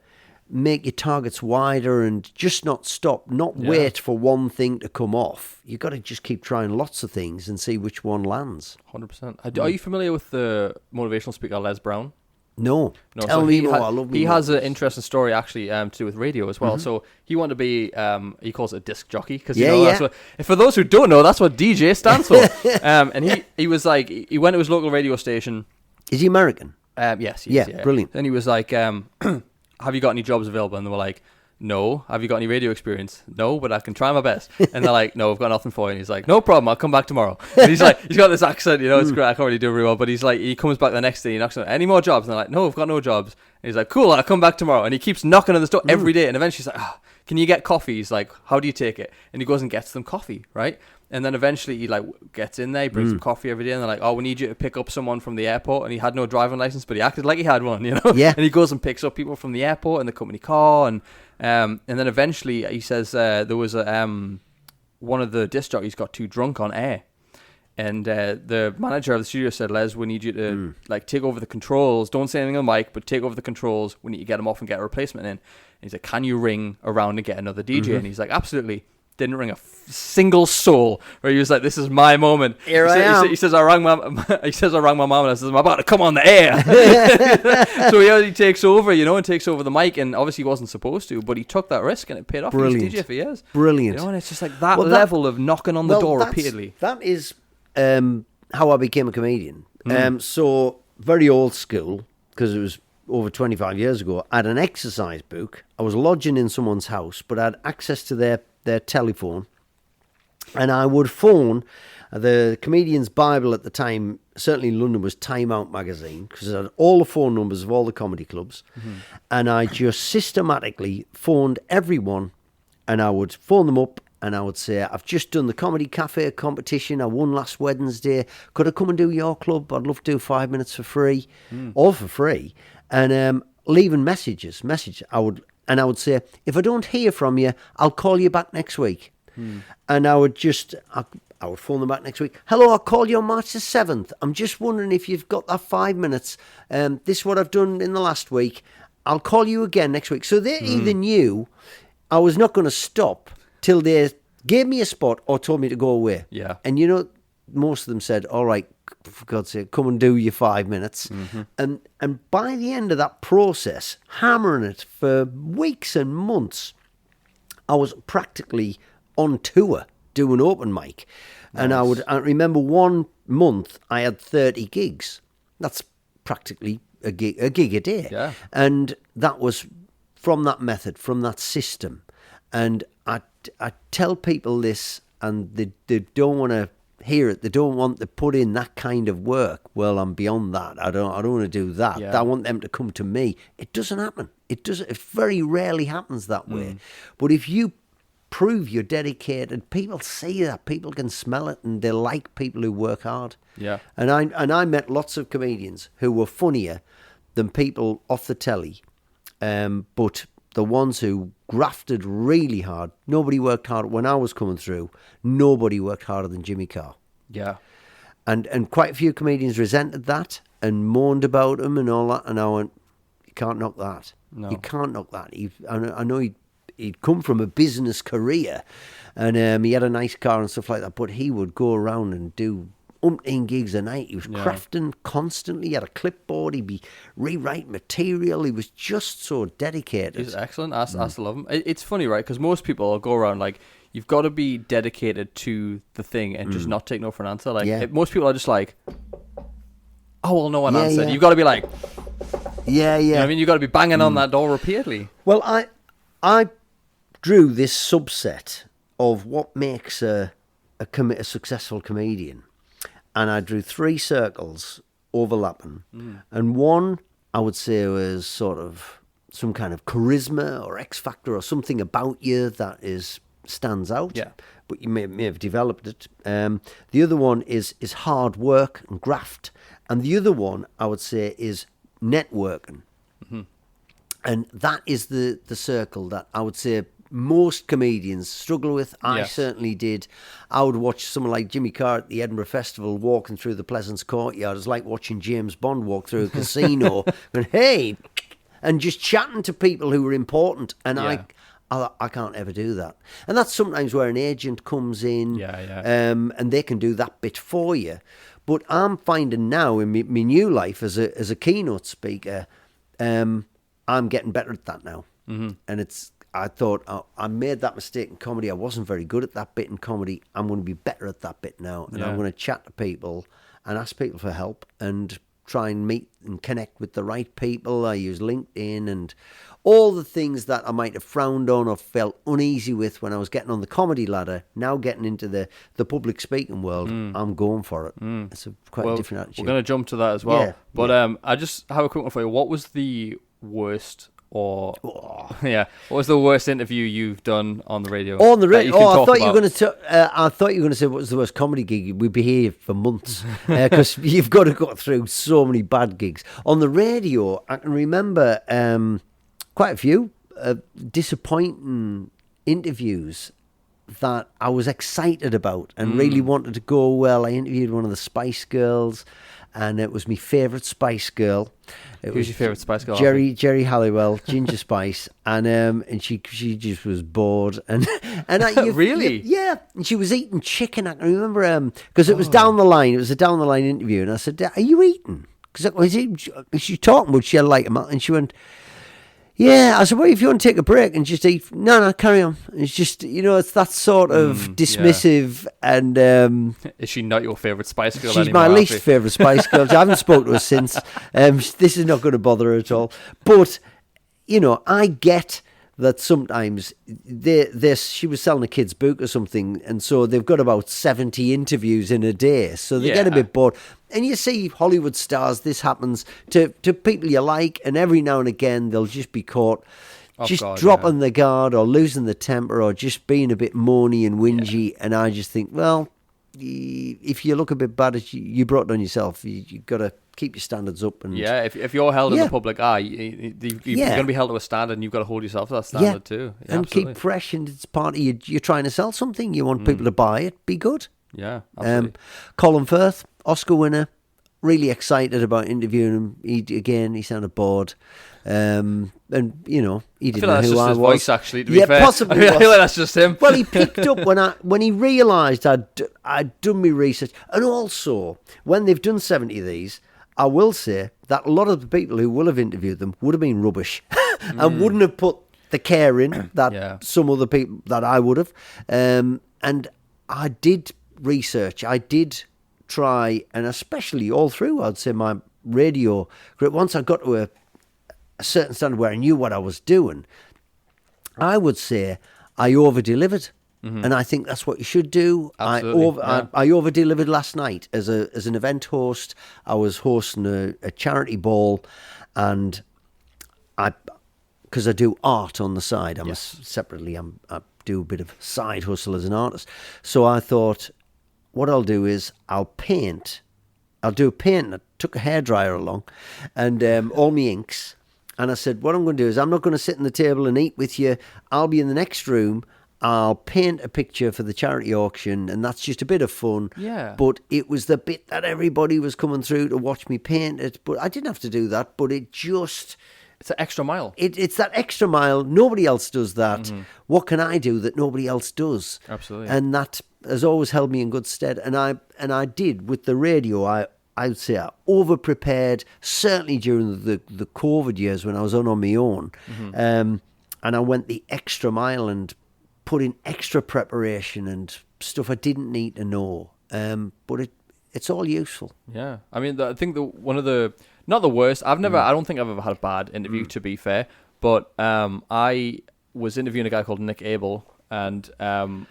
make your targets wider and just not stop, not wait for one thing to come off. You've got to just keep trying lots of things and see which one lands. 100%. Are you familiar with the motivational speaker Les Brown? No. Tell me more. I love He has an interesting story actually to do with radio as well. So he wanted to be, he calls it a disc jockey because that's what, for those who don't know, that's what DJ stands for. And he was like, he went to his local radio station. Is he American? Yes. He is, Brilliant. Then he was like, have you got any jobs available? And they were like, no. Have you got any radio experience? No, but I can try my best. And they're like, no, I've got nothing for you. And he's like, no problem, I'll come back tomorrow. And he's like, he's got this accent, it's great, I can't really do it very well. But he's like, he comes back the next day, he knocks on, any more jobs? And they're like, no, I've got no jobs. And he's like, cool, I'll come back tomorrow. And he keeps knocking on the door every day. And eventually he's like, can you get coffee? He's like, how do you take it? And he goes and gets them coffee, right? And then eventually he like gets in there, he brings them coffee every day, and they're like, oh, we need you to pick up someone from the airport. And he had no driving license, but he acted like he had one, you know? Yeah. And he goes and picks up people from the airport in the company car, and then eventually he says there was one of the disc jockeys got too drunk on air. And the manager of the studio said, Les, we need you to like take over the controls. Don't say anything on the mic, but take over the controls. We need to get him off and get a replacement in. And he's like, can you ring around and get another DJ? And he's like, absolutely. Didn't ring a single soul. Where he was like, this is my moment. Here I am. He says, I rang my mom. And I says, I'm about to come on the air. So he takes over, you know, and takes over the mic. And obviously he wasn't supposed to, but he took that risk and it paid off. Brilliant. He's DJ for years. Brilliant. You know, and it's just like that level of knocking on the door repeatedly. That is how I became a comedian. So very old school, because it was over 25 years ago. I had an exercise book. I was lodging in someone's house, but I had access to their telephone, and I would phone the Comedian's Bible at the time. Certainly in London was Time Out magazine, because I had all the phone numbers of all the comedy clubs, and I just systematically phoned everyone, and I would phone them up and I would say, I've just done the Comedy Cafe competition. I won last Wednesday. Could I come and do your club? I'd love to do 5 minutes for free, all for free. And leaving messages. I would say, if I don't hear from you, I'll call you back next week. And I would phone them back next week. Hello, I'll call you on March the 7th. I'm just wondering if you've got that 5 minutes. This is what I've done in the last week. I'll call you again next week. So they either knew I was not going to stop till they gave me a spot or told me to go away. Yeah. And, you know, most of them said, all right, for God's sake, come and do your 5 minutes. And by the end of that process, hammering it for weeks and months, I was practically on tour doing open mic. Nice. And I remember one month I had 30 gigs. That's practically a gig a day. Yeah. And that was from that method, from that system. And I tell people this, and they don't want to hear it. They don't want to put in that kind of work. Well, I'm beyond that. I don't want to do that. Yeah. I want them to come to me. It doesn't happen. It very rarely happens that way. But if you prove you're dedicated, people see that. People can smell it, and they like people who work hard. Yeah. And I met lots of comedians who were funnier than people off the telly, but the ones who grafted really hard, nobody worked hard. When I was coming through, nobody worked harder than Jimmy Carr. Yeah. And quite a few comedians resented that and moaned about him and all that. And I went, you can't knock that. No. You can't knock that. I know he'd come from a business career, and he had a nice car and stuff like that, but he would go around and do umpteen gigs a night. He was crafting constantly. He had a clipboard. He'd be rewriting material. He was just so dedicated. He's excellent. I still love him. It's funny, right? Because most people will go around like, you've got to be dedicated to the thing and just not take no for an answer. Like most people are just like, oh, well, no one answered. Yeah. You've got to be like, yeah. You know what I mean, you've got to be banging on that door repeatedly. Well, I drew this subset of what makes a successful comedian. And I drew 3 circles overlapping. And one, I would say, was sort of some kind of charisma or X factor or something about you that stands out. Yeah. But you may have developed it. The other one is hard work and graft. And the other one, I would say, is networking. And that is the circle that I would say most comedians struggle with. I certainly did. I would watch someone like Jimmy Carr at the Edinburgh Festival walking through the Pleasance Courtyard. It's like watching James Bond walk through a casino and hey, and just chatting to people who were important. And I can't ever do that. And that's sometimes where an agent comes in, and they can do that bit for you. But I'm finding now in my new life as a keynote speaker, I'm getting better at that now. And I thought, I made that mistake in comedy. I wasn't very good at that bit in comedy. I'm going to be better at that bit now. And I'm going to chat to people and ask people for help and try and meet and connect with the right people. I use LinkedIn and all the things that I might have frowned on or felt uneasy with when I was getting on the comedy ladder. Now getting into the public speaking world, I'm going for it. It's quite a different attitude. We're going to jump to that as well. But I just have a quick one for you. What was the worst or yeah, what was the worst interview you've done on the radio? On the radio? Oh, I thought you were going to. I thought you were going to say what was the worst comedy gig. We'd be here for months because you've got to go through so many bad gigs on the radio. I can remember quite a few disappointing interviews that I was excited about and really wanted to go well. I interviewed one of the Spice Girls, and it was my favourite Spice Girl. Who's your favourite Spice Girl? Jerry Halliwell, Ginger Spice, and she just was bored and really? Yeah, and she was eating chicken. I can remember because it was down the line. It was a down the line interview, and I said, "Are you eating?" Because she's talking, but she had like a and she went. Yeah, I said, well, if you want to take a break and just eat, no, carry on. It's just, it's that sort of dismissive and... Is she not your favourite Spice Girl she's anymore? She's my least favourite Spice Girl. I haven't spoken to her since. This is not going to bother her at all. But, I get that sometimes she was selling a kid's book or something, and so they've got about 70 interviews in a day, so they get a bit bored. And you see Hollywood stars, this happens to people you like, and every now and again they'll just be caught dropping the guard or losing the temper or just being a bit moany and whingy, and I just think, well, if you look a bit bad, you brought it on yourself. You've got to keep your standards up. And if you're held in the public eye, you're going to be held to a standard, and you've got to hold yourself to that standard too. Yeah, and absolutely. Keep fresh, and it's part of you. You're trying to sell something. You want people to buy it. Be good. Yeah, absolutely. Colin Firth, Oscar winner. Really excited about interviewing him. He sounded bored. And, he didn't know who I was. Voice, actually, to be fair. Possibly. I feel like that's just him. Well, he picked up when he realised I'd done my research. And also, when they've done 70 of these, I will say that a lot of the people who will have interviewed them would have been rubbish and wouldn't have put the care in that some other people that I would have. And I did research. I did try, and especially all through, I'd say my radio. Once I got to a certain standard where I knew what I was doing, I would say I over-delivered. And I think that's what you should do. Absolutely. I over-delivered last night as an event host. I was hosting a charity ball, and because I do art on the side, I do a bit of side hustle as an artist. So I thought, what I'll do is I'll paint. I'll do a paint. I took a hairdryer along and all my inks. And I said, what I'm going to do is I'm not going to sit on the table and eat with you. I'll be in the next room. I'll paint a picture for the charity auction, and that's just a bit of fun. Yeah. But it was the bit that everybody was coming through to watch me paint it. But I didn't have to do that. But it just... It's an extra mile. It's that extra mile. Nobody else does that. Mm-hmm. What can I do that nobody else does? Absolutely. And that has always held me in good stead. And I did with the radio. I would say I over-prepared, certainly during the COVID years when I was on my own. Mm-hmm. And I went the extra mile and put in extra preparation and stuff I didn't need to know. But it's all useful. Yeah. I mean, I think one of the... Not the worst. I don't think I've ever had a bad interview, to be fair. But I was interviewing a guy called Nick Abel, and when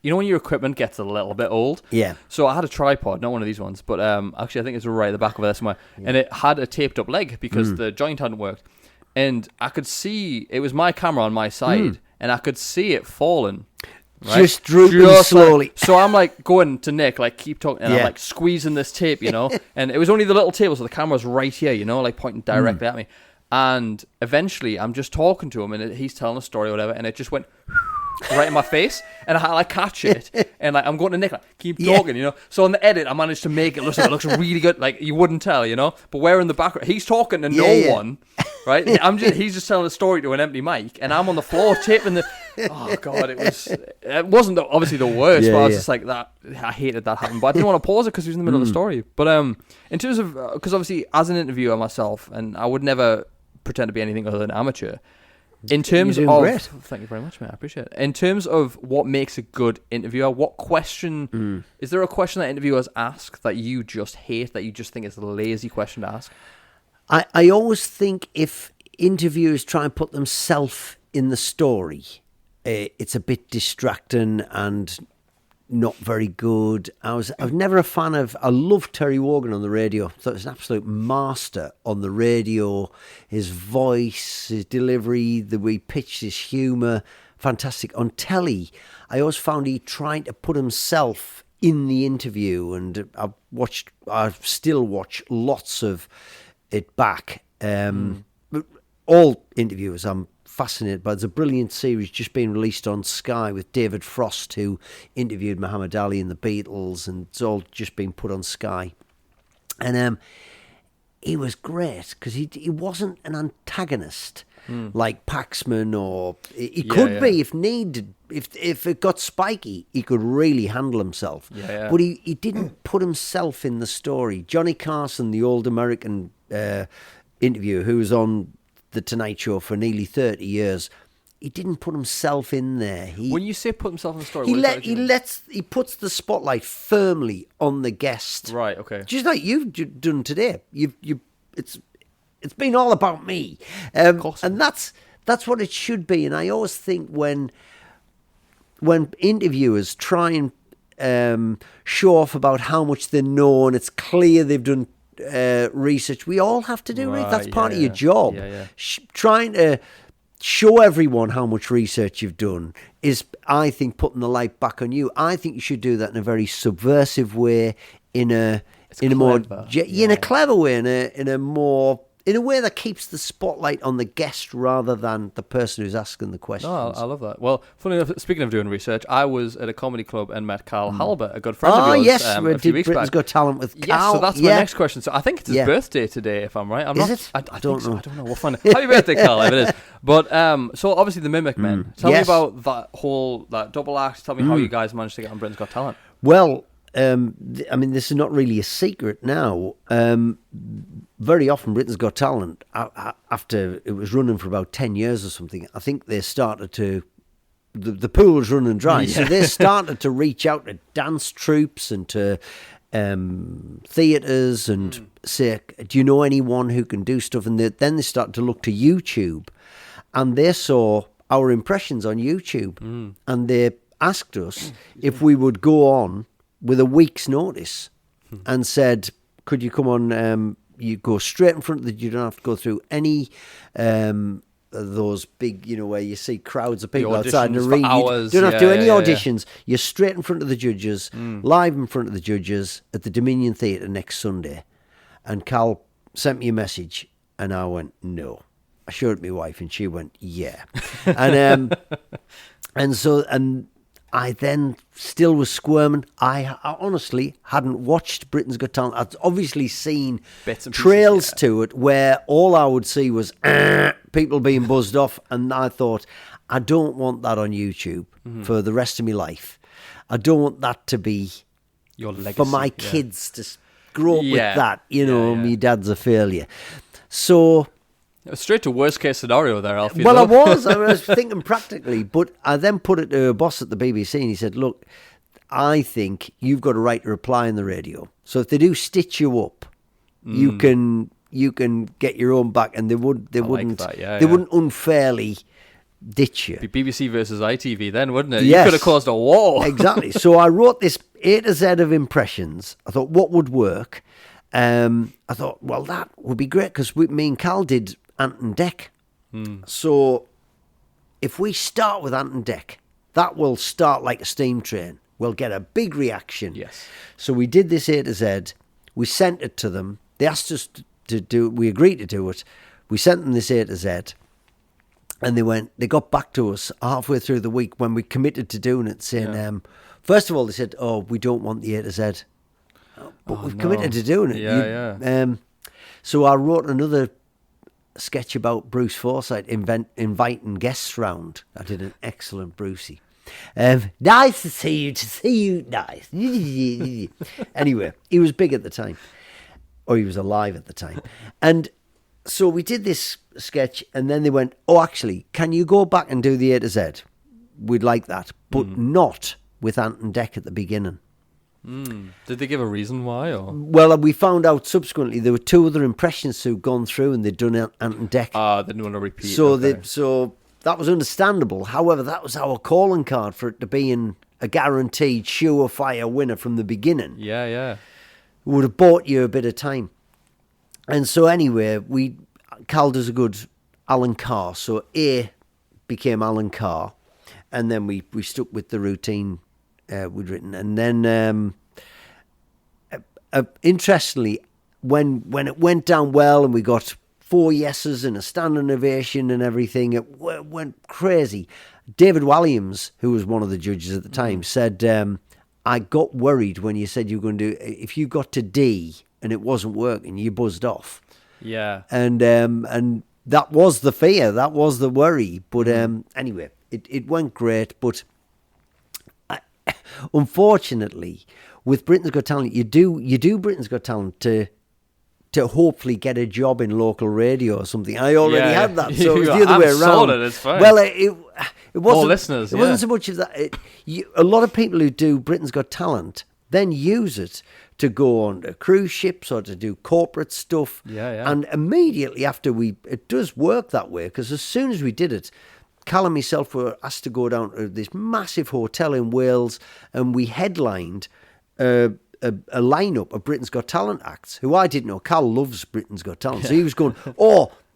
your equipment gets a little bit old. Yeah. So I had a tripod, not one of these ones, but actually I think it's right at the back of there somewhere, and it had a taped up leg because the joint hadn't worked, and I could see it was my camera on my side, and I could see it falling. Right? Just drooping slowly. So I'm like going to Nick, like keep talking, and I'm like squeezing this tape, and it was only the little table, so the camera's right here, like pointing directly at me. And eventually I'm just talking to him, and he's telling a story or whatever, and it just went right in my face, and I catch it, and like I'm going to Nick, like keep talking, So on the edit, I managed to make it look like it looks really good, like you wouldn't tell, But where in the background, he's talking to no one, right? He's just telling a story to an empty mic, and I'm on the floor taping the. Oh god, it wasn't obviously the worst, but I was just like that. I hated that happening, but I didn't want to pause it because he was in the middle of the story. But in terms of because obviously as an interviewer myself, and I would never pretend to be anything other than amateur. In terms of, great. Thank you very much, mate. I appreciate it. In terms of what makes a good interviewer, what question is there? A question that interviewers ask that you just hate, that you just think is a lazy question to ask? I always think if interviewers try and put themselves in the story, it's a bit distracting and not very good. I was never a fan of. I loved Terry Wogan on the radio. Thought he was an absolute master on the radio. His voice, his delivery, the way he pitched his humour, fantastic. On telly, I always found he tried to put himself in the interview, and I still watch lots of it back. All interviewers I'm fascinated by. There's a brilliant series just being released on Sky with David Frost, who interviewed Muhammad Ali and the Beatles, and it's all just been put on Sky. And he was great because he wasn't an antagonist like Paxman, or he could be if needed. If it got spiky, he could really handle himself. But he didn't put himself in the story. Johnny Carson, the old American interviewer who was on The Tonight Show for nearly 30 years, he didn't put himself in there. When you say put himself in the story, he puts the spotlight firmly on the guest. Right. Okay. Just like you've done today. It's been all about me. Of course. And that's what it should be. And I always think when interviewers try and show off about how much they know, and it's clear they've done research, we all have to do it. That's part of your job. Trying to show everyone how much research you've done is, I think, putting the light back on you. I think you should do that in a very subversive way, in a clever way, in a way that keeps the spotlight on the guest rather than the person who's asking the questions. Oh, I love that. Well, funny enough, speaking of doing research, I was at a comedy club and met Carl Halbert, a good friend of yours. We did Britain's Got Talent with Carl. Yes, so that's my next question. So I think it's his birthday today, if I'm right. Is it? I don't know. I don't know. We'll find it. Happy birthday, Carl, if it is. But so obviously the Mimic Men. Tell me about that double act. Tell me how you guys managed to get on Britain's Got Talent. Well, this is not really a secret now. Very often, Britain's Got Talent, after it was running for about 10 years or something, I think they started to, the pool was running dry, so they started to reach out to dance troupes and to theatres and say, do you know anyone who can do stuff? And then they started to look to YouTube, and they saw our impressions on YouTube, and they asked us if we would go on with a week's notice, and said, could you come on, you go straight in front of you don't have to go through any those big, where you see crowds of people outside an arena. You don't have to do any auditions. You're straight in front of the judges, live in front of the judges at the Dominion Theatre next Sunday. And Cal sent me a message, and I went, no. I showed my wife, and she went, yeah. And I then still was squirming. I honestly hadn't watched Britain's Got Talent. I'd obviously seen bits and trails to it where all I would see was people being buzzed off. And I thought, I don't want that on YouTube for the rest of my life. I don't want that to be your legacy, for my kids to grow up with that. My dad's a failure. So... straight to worst case scenario there, Alfie. Well, I was thinking practically, but I then put it to a boss at the BBC, and he said, look, I think you've got a right to reply on the radio. So if they do stitch you up, you can get your own back, and they wouldn't unfairly ditch you. It'd be BBC versus ITV then, wouldn't it? Yes. You could have caused a war. Exactly. So I wrote this A to Z of impressions. I thought, what would work? I thought, well, that would be great, because me and Cal did Ant and Dec. So if we start with Ant and Dec, that will start like a steam train. We'll get a big reaction. Yes. So we did this A to Z. We sent it to them. They asked us to do it. We agreed to do it. We sent them this A to Z. And they got back to us halfway through the week when we committed to doing it, saying, first of all, they said, oh, we don't want the A to Z. But we've committed to doing it. So I wrote another sketch about Bruce Forsyth inviting guests round. I did an excellent Brucey. Nice to see you, nice. Anyway, he was big at the time, or he was alive at the time. And so we did this sketch, and then they went, oh, actually, can you go back and do the A to Z? We'd like that, but not with Ant and Dec at the beginning. Did they give a reason why? Or? Well, we found out subsequently there were two other impressionists who'd gone through and they'd done Ant and Dec. They didn't want to repeat. So that was understandable. However, that was our calling card for it to be in a guaranteed surefire winner from the beginning. Yeah, yeah. It would have bought you a bit of time. And so anyway, Cal does a good Alan Carr. So A became Alan Carr, and then we stuck with the routine we'd written. And then, interestingly, when it went down well and we got 4 yeses and a standing ovation and everything, it went crazy. David Walliams, who was one of the judges at the time, said, I got worried when you said you were going to do, if you got to D and it wasn't working, you buzzed off. Yeah. And that was the fear, that was the worry. But anyway, it went great. But unfortunately, with Britain's Got Talent, you do Britain's Got Talent to hopefully get a job in local radio or something. I already had that, so it was the other way around. Sorted, it's fine. Well, it wasn't. More listeners. It wasn't so much of that. A lot of people who do Britain's Got Talent then use it to go on to cruise ships or to do corporate stuff. Yeah. And immediately after it does work that way, because as soon as we did it, Cal and myself were asked to go down to this massive hotel in Wales, and we headlined a lineup of Britain's Got Talent acts who I didn't know. Cal loves Britain's Got Talent. So he was going,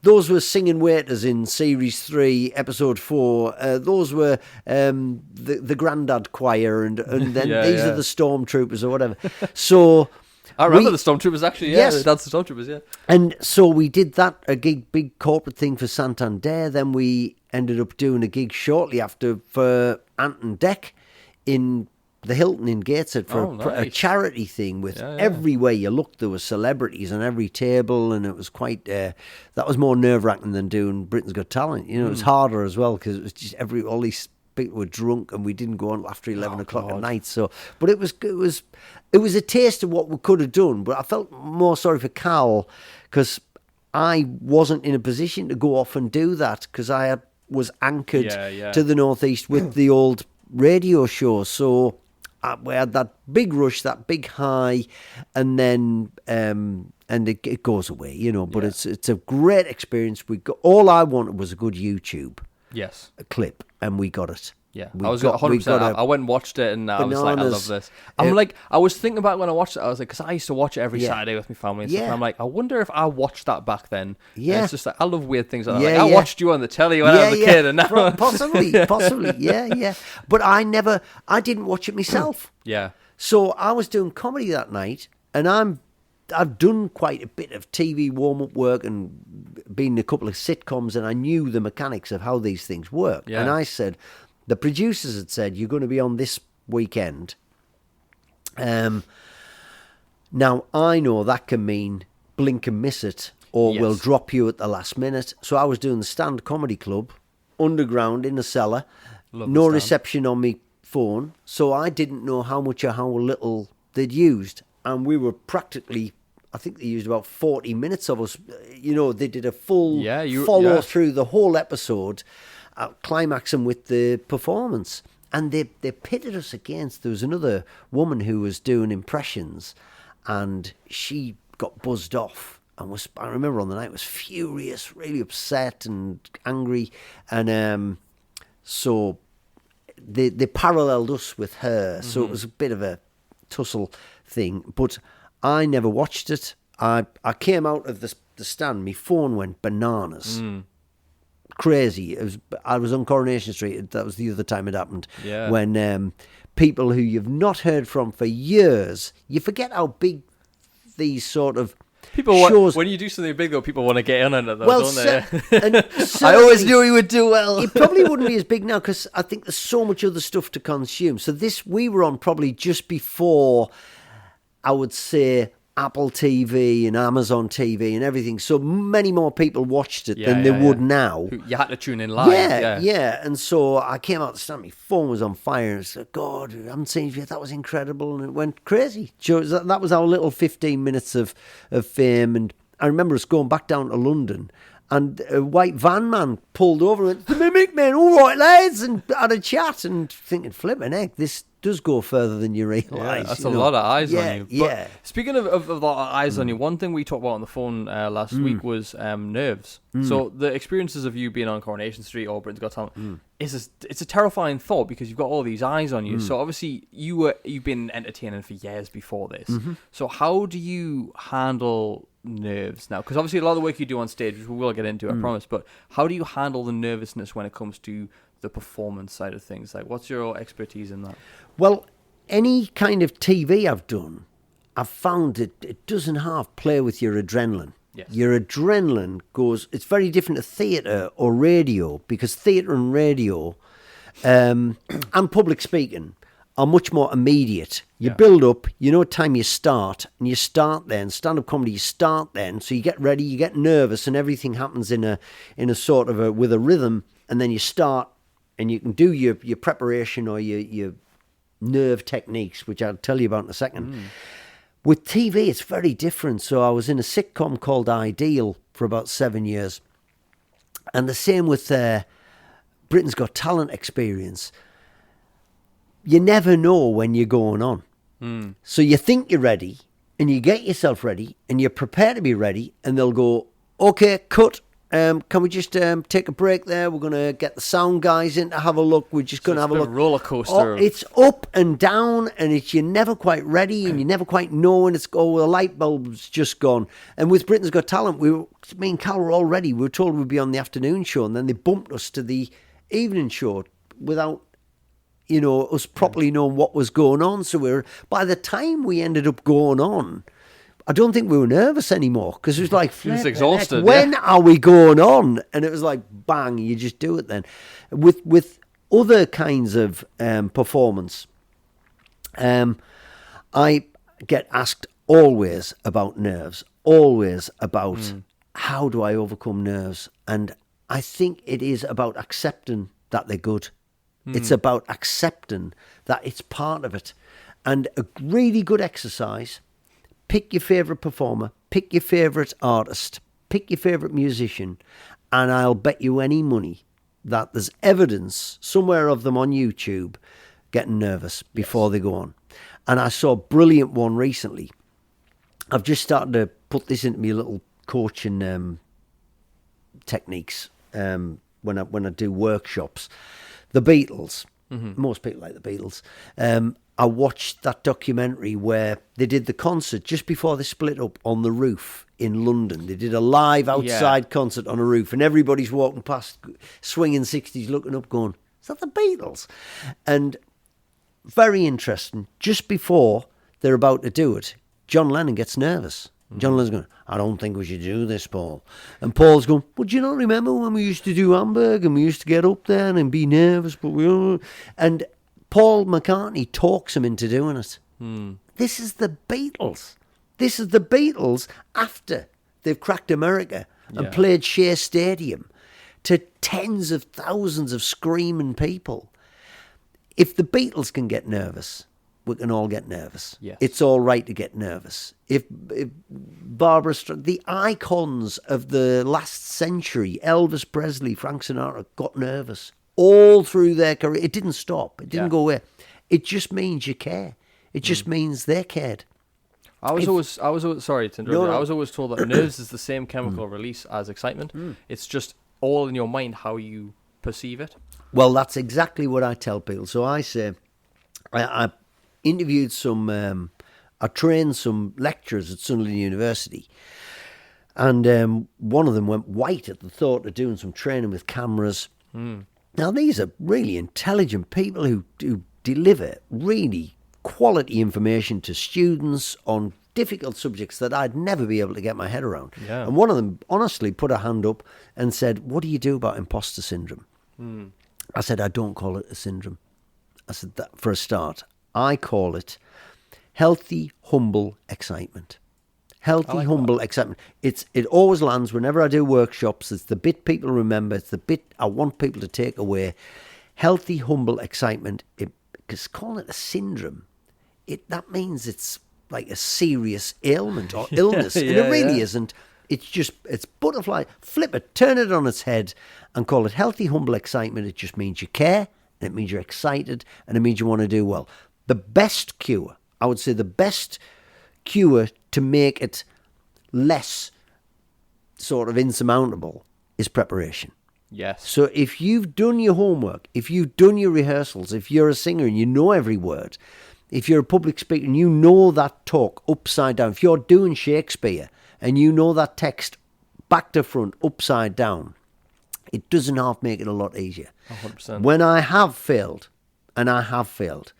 those were singing waiters in Series 3, Episode 4. Those were the Grandad Choir, and then these are the Stormtroopers or whatever. So I remember the Stormtroopers, actually. Yeah, yes. That's the Stormtroopers, yeah. And so we did that, a big corporate thing for Santander. Then we ended up doing a gig shortly after for Ant and Dec in the Hilton in Gateshead for a charity thing with everywhere you looked there were celebrities on every table, and it was quite that was more nerve-wracking than doing Britain's Got Talent. You know, it was harder as well because it was just all these people were drunk and we didn't go on after 11 o'clock at night. So, but it was a taste of what we could have done. But I felt more sorry for Cal because I wasn't in a position to go off and do that because I was anchored to the Northeast with the old radio show. So we had that big rush, that big high, and then and it goes away, you know. But it's a great experience. All I wanted was a good YouTube clip, and we got it. Yeah, I was 100%. I went and watched it, and I was like, I love this. I was thinking about it when I watched it. I was like, because I used to watch it every Saturday with my family and stuff. And I'm like, I wonder if I watched that back then. Yeah, and it's just like I love weird things. Like that. I watched you on the telly when I was a kid, and now possibly, yeah. But I didn't watch it myself. Yeah. So I was doing comedy that night, and I've done quite a bit of TV warm-up work and been in a couple of sitcoms, and I knew the mechanics of how these things work. Yeah. And I said, the producers had said, you're going to be on this weekend. Now, I know that can mean blink and miss it, or we'll drop you at the last minute. So I was doing the Stand Comedy Club, underground in the cellar, no reception on my phone, so I didn't know how much or how little they'd used. And we were practically, I think they used about 40 minutes of us. You know, they did a full follow through the whole episode, climaxing with the performance. And they pitted us against, there was another woman who was doing impressions, and she got buzzed off and I remember on the night, was furious, really upset and angry. And so they paralleled us with her. Mm-hmm. So it was a bit of a tussle thing. But I never watched it. I came out of the stand, my phone went bananas. Crazy. I was on Coronation Street. That was the other time it happened. Yeah. When people who you've not heard from for years, you forget how big these sort of shows. When you do something big, though, people want to get in on it, though, don't they? I always knew he would do well. It probably wouldn't be as big now because I think there's so much other stuff to consume. So we were on probably just before, I would say, Apple TV and Amazon TV and everything. So many more people watched it than they would now. You had to tune in live. Yeah. And so I came out the stand, my phone was on fire. And I said, God, I haven't seen it yet. That was incredible. And it went crazy. So that was our little 15 minutes of fame. And I remember us going back down to London And a white van man pulled over and went, "The Mimic Man, all right, lads," and had a chat, and thinking, flipping heck, this does go further than you realise. Yeah, that's a lot of eyes on you. But yeah. speaking of a lot of eyes on you, one thing we talked about on the phone last week was nerves. So the experiences of you being on Coronation Street or Britain's Got Talent it's a terrifying thought because you've got all these eyes on you. So obviously you've been entertaining for years before this. So how do you handle nerves now? Because obviously a lot of the work you do on stage, which we will get into, I promise, but how do you handle the nervousness when it comes to the performance side of things? Like, what's your expertise in that? Well, any kind of TV I've done, I've found it doesn't half play with your adrenaline. Yes. Your adrenaline goes, it's very different to theatre or radio, because theatre and radio and public speaking are much more immediate. You build up, you know what time you start, and you start then. Stand-up comedy, you start then, so you get ready, you get nervous, and everything happens in a sort of with a rhythm, and then you start, and you can do your preparation or your nerve techniques, which I'll tell you about in a second. With TV, it's very different. So I was in a sitcom called Ideal for about 7 years. And the same with Britain's Got Talent experience. You never know when you're going on. So you think you're ready, and you get yourself ready, and you're prepared to be ready, and they'll go, "Okay, cut. Can we just take a break there? We're going to get the sound guys in to have a look. We're just going to have a look." Roller coaster. Oh, it's up and down, and you're never quite ready, and you never quite know, and the light bulb's just gone. And with Britain's Got Talent, me and Cal were all ready. We were told we'd be on the afternoon show, and then they bumped us to the evening show without, us properly knowing what was going on. So by the time we ended up going on, I don't think we were nervous anymore, because it was like, he was exhausted. When are we going on? And it was like, bang, you just do it then. With other kinds of performance, I get asked always about nerves, always about how do I overcome nerves. And I think it is about accepting that they're good. It's about accepting that it's part of it. And a really good exercise: pick your favourite performer, pick your favourite artist, pick your favourite musician, and I'll bet you any money that there's evidence somewhere of them on YouTube getting nervous before they go on. And I saw a brilliant one recently. I've just started to put this into my little coaching techniques when I do workshops. The Beatles. Most people like the Beatles. I watched that documentary where they did the concert just before they split up on the roof in London. They did a live outside concert on a roof, and everybody's walking past, swinging 60s, looking up, going, "Is that the Beatles?" And very interesting. Just before they're about to do it, John Lennon gets nervous. John Lennon's going, "I don't think we should do this, Paul." And Paul's going, "Well, do you not remember when we used to do Hamburg and we used to get up there and be nervous, but we don't..." And Paul McCartney talks him into doing it. This is the Beatles. This is the Beatles after they've cracked America and played Shea Stadium to tens of thousands of screaming people. If the Beatles can get nervous, we can all get nervous. Yes. It's all right to get nervous. If Barbara Streisand, the icons of the last century, Elvis Presley, Frank Sinatra, got nervous all through their career. It didn't stop. It didn't go away. It just means you care. It just means they cared. I was always sorry to interrupt you. I was always told that nerves is the same chemical release as excitement. It's just all in your mind how you perceive it. Well, that's exactly what I tell people. So I say, I interviewed I trained some lecturers at Sunderland University, and one of them went white at the thought of doing some training with cameras. Now, these are really intelligent people who deliver really quality information to students on difficult subjects that I'd never be able to get my head around. Yeah. And one of them honestly put her hand up and said, "What do you do about imposter syndrome?" I said, "I don't call it a syndrome." I said, "That for a start, I call it healthy, humble excitement." Healthy, humble excitement. It always lands whenever I do workshops. It's the bit people remember. It's the bit I want people to take away. Healthy, humble excitement. Because calling it a syndrome, that means it's like a serious ailment or illness. And it really isn't. It's butterfly. Flip it, turn it on its head, and call it healthy, humble excitement. It just means you care, and it means you're excited, and it means you want to do well. The best cure, I would say, the best cure to make it less sort of insurmountable is preparation. Yes. So if you've done your homework, if you've done your rehearsals, if you're a singer and you know every word, if you're a public speaker and you know that talk upside down, if you're doing Shakespeare and you know that text back to front, upside down, it doesn't half make it a lot easier. 100%. When I have failed, and I have failed,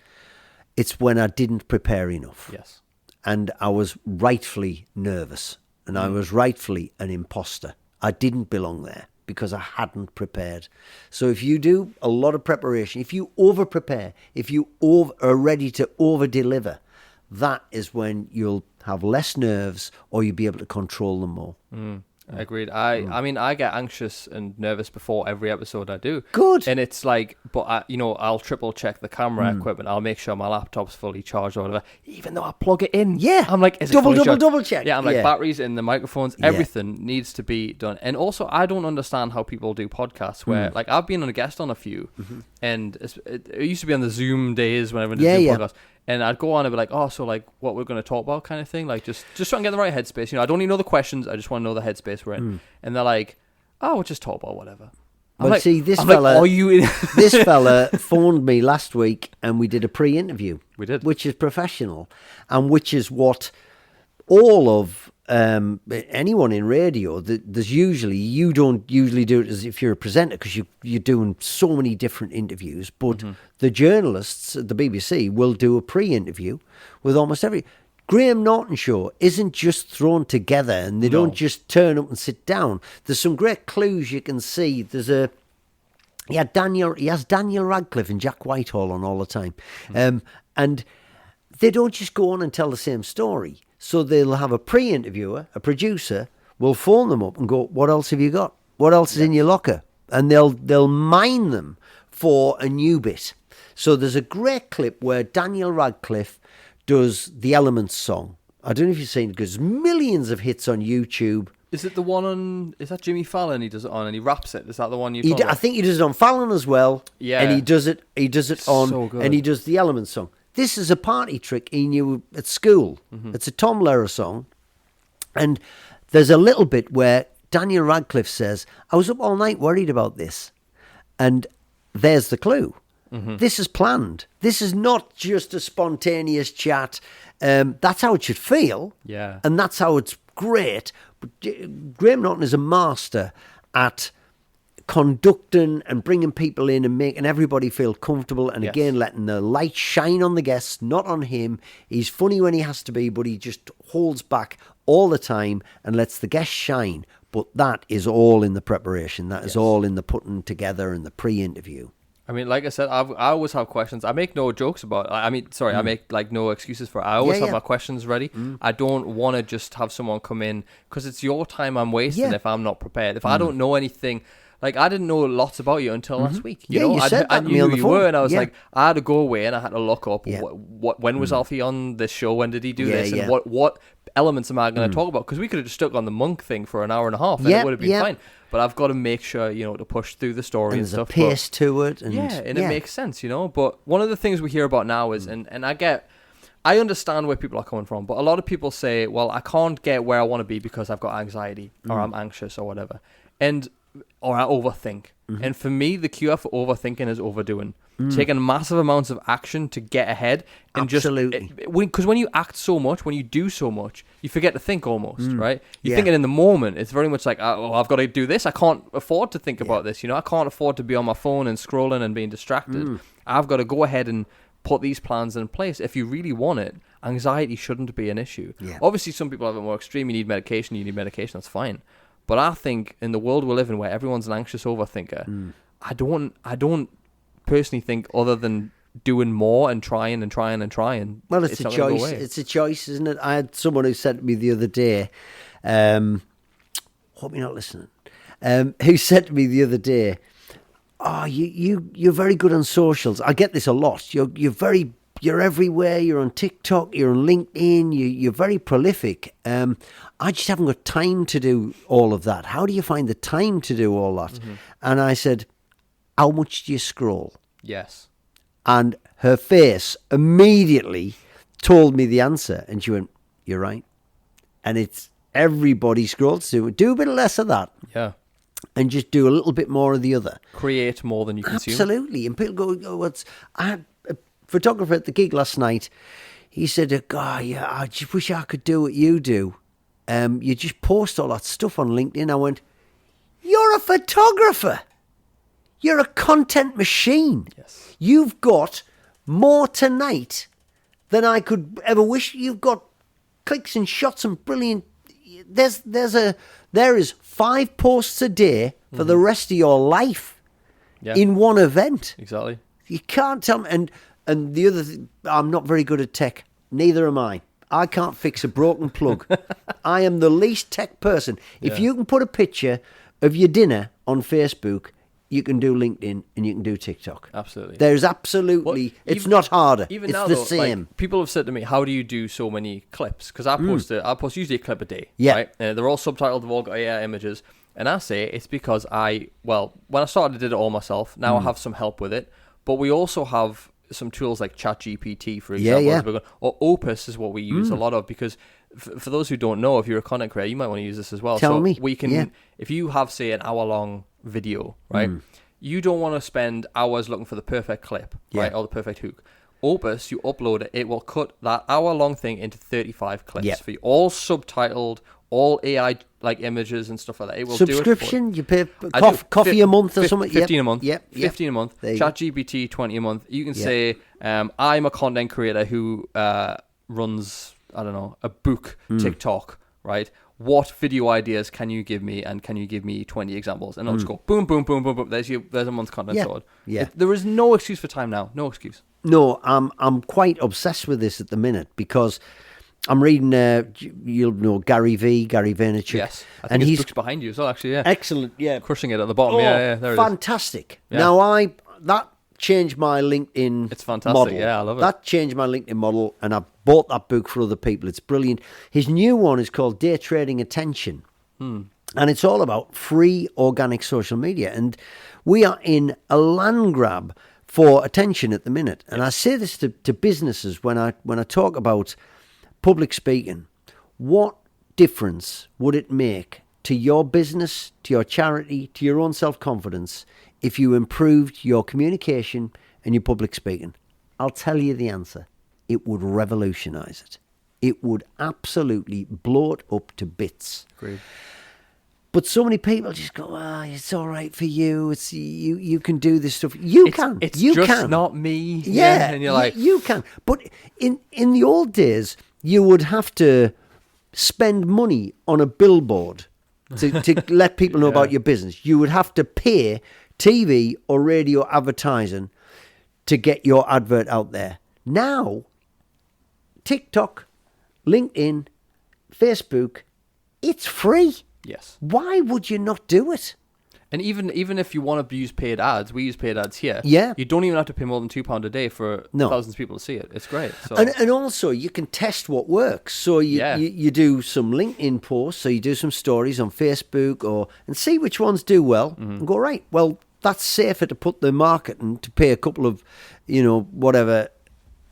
it's when I didn't prepare enough. Yes. And I was rightfully nervous, and I was rightfully an imposter. I didn't belong there because I hadn't prepared. So if you do a lot of preparation, if you over-prepare, if you are ready to over-deliver, that is when you'll have less nerves or you'll be able to control them more. Agreed. I mean, I get anxious and nervous before every episode I do. Good. And it's like, but I'll triple check the camera equipment. I'll make sure my laptop's fully charged or whatever, even though I plug it in. Yeah. I'm like, is it double check? check. Yeah, I'm like, batteries in the microphones, everything needs to be done. And also, I don't understand how people do podcasts where, like, I've been a guest on a few, and it used to be on the Zoom days when everyone did podcasts. And I'd go on and be like, oh, so like what we're going to talk about kind of thing. Like just try and get the right headspace. I don't need to know the questions. I just want to know the headspace we're in. And they're like, oh, we'll just talk about whatever. This fella, are you in? this fella phoned me last week and we did a pre-interview. We did. Which is professional and which is what all of anyone in radio, there's usually, you don't usually do it as if you're a presenter because you're doing so many different interviews, but the journalists at the BBC will do a pre-interview with almost every... Graham Norton show isn't just thrown together and they don't just turn up and sit down. There's some great clues you can see. He has Daniel Radcliffe and Jack Whitehall on all the time. And they don't just go on and tell the same story. So they'll have a pre-interviewer, a producer, will phone them up and go, what else have you got? What else is in your locker? And they'll mine them for a new bit. So there's a great clip where Daniel Radcliffe does the Elements song. I don't know if you've seen it, because there's millions of hits on YouTube. Is it the one on... Is that Jimmy Fallon he does it on and he raps it? Is that the one you talking about? I think he does it on Fallon as well. Yeah. And he does it on... So good. And he does the Elements song. This is a party trick he knew at school. It's a Tom Lehrer song. And there's a little bit where Daniel Radcliffe says, I was up all night worried about this. And there's the clue. This is planned. This is not just a spontaneous chat. That's how it should feel. Yeah. And that's how it's great. But Graham Norton is a master at conducting and bringing people in and making everybody feel comfortable and again letting the light shine on the guests, not on him. He's funny when he has to be, but he just holds back all the time and lets the guests shine. But that is all in the preparation. That is all in the putting together and the pre-interview. I mean, like I said, I always have questions. I make no jokes about it. I mean, sorry, I make like no excuses for it. I always have my questions ready. I don't want to just have someone come in because it's your time I'm wasting if I'm not prepared. If I don't know anything, like I didn't know lots about you until last week. You know, you said that I to me knew on who the you phone. were, and I was like, I had to go away and I had to look up when was Alfie on this show? When did he do this? And what elements am I going to talk about? Because we could have just stuck on the monk thing for an hour and a half and it would have been fine. But I've got to make sure, to push through the story and stuff. There's a pace to it. And it makes sense, But one of the things we hear about now is, and I understand where people are coming from, but a lot of people say, well, I can't get where I want to be because I've got anxiety or I'm anxious or whatever. Or I overthink. And for me, the cure for overthinking is overdoing. Taking massive amounts of action to get ahead. And because when you act so much, when you do so much, you forget to think almost, right? You're thinking in the moment. It's very much like, oh, I've got to do this. I can't afford to think about this. I can't afford to be on my phone and scrolling and being distracted. I've got to go ahead and put these plans in place. If you really want it, anxiety shouldn't be an issue. Obviously, some people have it more extreme. You need medication, that's fine. But I think in the world we live in where everyone's an anxious overthinker, I don't personally think other than doing more and trying. Well, it's a choice. It's a choice, isn't it? I had someone who said to me the other day, hope you're not listening, who said to me the other day, oh, you're very good on socials. I get this a lot. You're very you're everywhere. You're on TikTok. You're on LinkedIn. You're very prolific. I just haven't got time to do all of that. How do you find the time to do all that? And I said, how much do you scroll? Yes. And her face immediately told me the answer. And she went, you're right. And it's everybody scrolls to it. Do a bit less of that. Yeah. And just do a little bit more of the other. Create more than you consume. Absolutely. And people go, what's... I had a photographer at the gig last night. He said, yeah, I just wish I could do what you do. You just post all that stuff on LinkedIn. I went, you're a photographer. You're a content machine. Yes. You've got more tonight than I could ever wish. You've got clicks and shots and brilliant. There is 5 posts a day for the rest of your life in one event. Exactly. You can't tell me. And the other thing, I'm not very good at tech. Neither am I. I can't fix a broken plug. I am the least tech person. If you can put a picture of your dinner on Facebook, you can do LinkedIn and you can do TikTok. Absolutely. There's absolutely, it's not harder. Even it's now, the though, same. like, people have said to me, how do you do so many clips? Because I post usually a clip a day. Yeah. Right? They're all subtitled, they've all got AI images. And I say it's because when I started, I did it all myself. Now I have some help with it. But we also have some tools like ChatGPT, for example. Or Opus is what we use a lot of, because for those who don't know, if you're a content creator, you might want to use this as well. Tell me. We can, if you have, say, an hour-long video, right? You don't want to spend hours looking for the perfect clip, right, or the perfect hook. Opus, you upload it, it will cut that hour-long thing into 35 clips for you, all subtitled, all AI like images and stuff like that. It will Subscription? do it for you. You pay coffee a month or something? 15 a month. Yep. 15 a month. ChatGPT 20 a month. You can say, I'm a content creator who runs, I don't know, a book TikTok, right? What video ideas can you give me, and can you give me 20 examples? And I'll just go boom, boom, boom, boom, boom. There's a month's content sorted. Yeah. There is no excuse for time now. No excuse. No, I'm quite obsessed with this at the minute, because I'm reading, you'll know Gary Vaynerchuk. Yes. I think his book's behind you as well, actually, yeah. Excellent, yeah. Crushing it at the bottom, yeah, there it is. Fantastic. Yeah. Now, that changed my LinkedIn It's fantastic, model. yeah, I love it. That changed my LinkedIn model, and I bought that book for other people. It's brilliant. His new one is called Day Trading Attention. And it's all about free organic social media. And we are in a land grab for attention at the minute. And I say this to businesses when I talk about public speaking. What difference would it make to your business, to your charity, to your own self-confidence if you improved your communication and your public speaking? I'll tell you the answer. It would revolutionize it. It would absolutely blow it up to bits. Agreed. But so many people just go, it's all right for you. It's you can do this stuff. You can. It's you just can. not me. Yeah. And you're like... You can. But in the old days, you would have to spend money on a billboard to let people know about your business. You would have to pay TV or radio advertising to get your advert out there. Now, TikTok, LinkedIn, Facebook, it's free. Yes. Why would you not do it? And even if you want to use paid ads, we use paid ads here. Yeah. You don't even have to pay more than £2 a day for thousands of people to see it. It's great. So. And also, you can test what works. So you do some LinkedIn posts, so you do some stories on Facebook, and see which ones do well, and go, right, well, that's safer to put the marketing, to pay a couple of, whatever,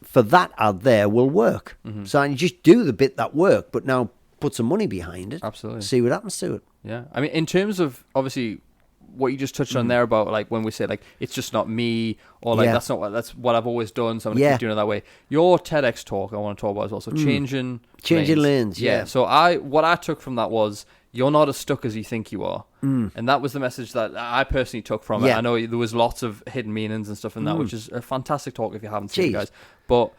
for that ad there will work. So you just do the bit that worked, but now put some money behind it. Absolutely. See what happens to it. Yeah. I mean, in terms of, obviously, what you just touched on there about, like, when we say, like, it's just not me, or, like, that's what I've always done, so I'm going to keep doing it that way. Your TEDx talk I want to talk about as well. So changing lanes. Yeah. So what I took from that was, you're not as stuck as you think you are. And that was the message that I personally took from it. I know there was lots of hidden meanings and stuff in that, which is a fantastic talk if you haven't seen it, guys. But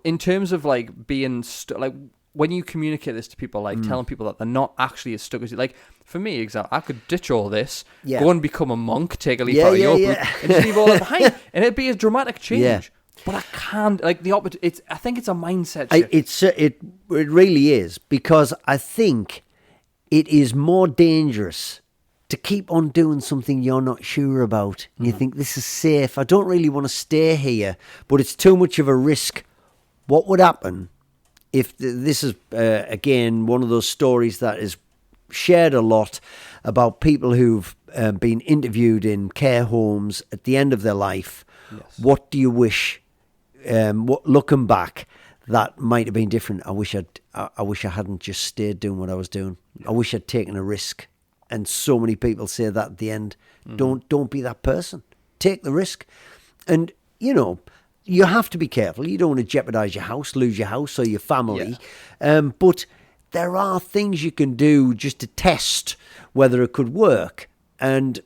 in terms of, like, being stuck, like, when you communicate this to people, like telling people that they're not actually as stuck as you, like, for me, I could ditch all this, go and become a monk, take a leaf out of your book, and just leave all that behind, and it'd be a dramatic change. Yeah. But I can't, like, I think it's a mindset shift. It really is, because I think it is more dangerous to keep on doing something you're not sure about. And you think, this is safe. I don't really want to stay here, but it's too much of a risk. What would happen if this is, again, one of those stories that is shared a lot about people who've been interviewed in care homes at the end of their life. Yes. What do you wish, looking back, that might have been different? I wish I hadn't just stayed doing what I was doing. I wish I'd taken a risk. And so many people say that at the end. Don't be that person. Take the risk. And, you have to be careful. You don't want to jeopardize your house, lose your house or your family. Yeah. But there are things you can do just to test whether it could work. And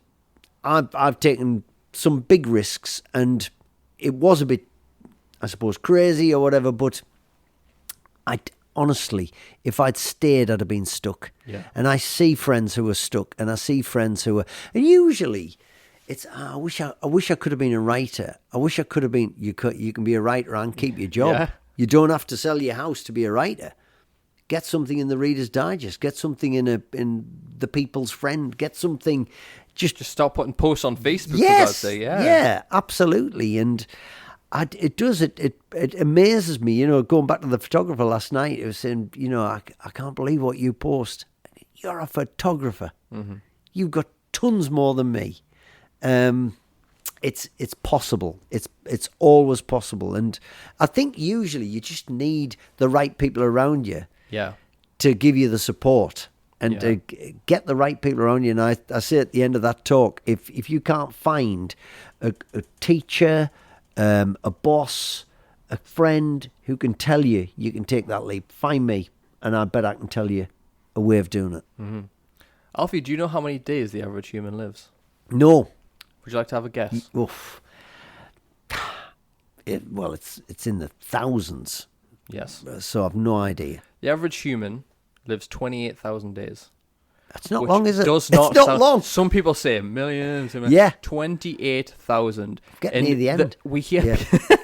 I've taken some big risks, and it was a bit, I suppose, crazy or whatever, but honestly, if I'd stayed, I'd have been stuck. Yeah. And I see friends who are stuck, and I see friends who are, and usually it's, I wish I could have been a writer. I wish I could have been, you can be a writer and keep your job. Yeah. You don't have to sell your house to be a writer. Get something in the Reader's Digest. Get something in the People's Friend. Get something. Just start putting posts on Facebook. Yes, for God's sake. yeah, absolutely. And it amazes me. Going back to the photographer last night, it was saying, I can't believe what you post. You're a photographer. Mm-hmm. You've got tons more than me. It's possible. It's always possible. And I think usually you just need the right people around you. Yeah. To give you the support and to get the right people around you. And I say at the end of that talk, if you can't find a teacher, a boss, a friend who can tell you can take that leap, find me, and I bet I can tell you a way of doing it. Mm-hmm. Alfie, do you know how many days the average human lives? No. Would you like to have a guess? Oof. It's in the thousands. Yes. So I've no idea. The average human lives 28,000 days. That's not long, is it? Does not it's not long. Some people say millions. Yeah. 28,000. Getting near the end. We hear. Yeah.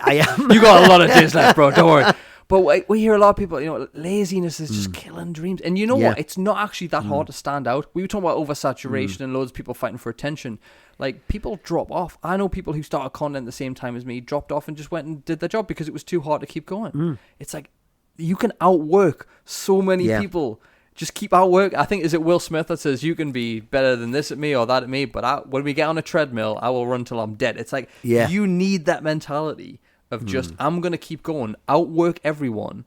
I am. You got a lot of days left, bro. Don't worry. But we hear a lot of people, laziness is just killing dreams. And you know what? It's not actually that hard to stand out. We were talking about oversaturation and loads of people fighting for attention. Like, people drop off. I know people who started content at the same time as me, dropped off and just went and did their job because it was too hard to keep going. It's like, you can outwork so many people. Just keep outwork. I think, is it Will Smith that says, you can be better than this at me or that at me, but when we get on a treadmill, I will run till I'm dead. It's like, you need that mentality of just, I'm going to keep going, outwork everyone.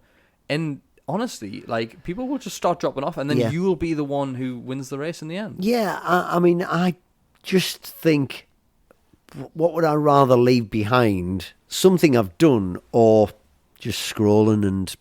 And honestly, like, people will just start dropping off, and then you will be the one who wins the race in the end. Yeah, I mean, I just think, what would I rather leave behind? Something I've done, or just scrolling and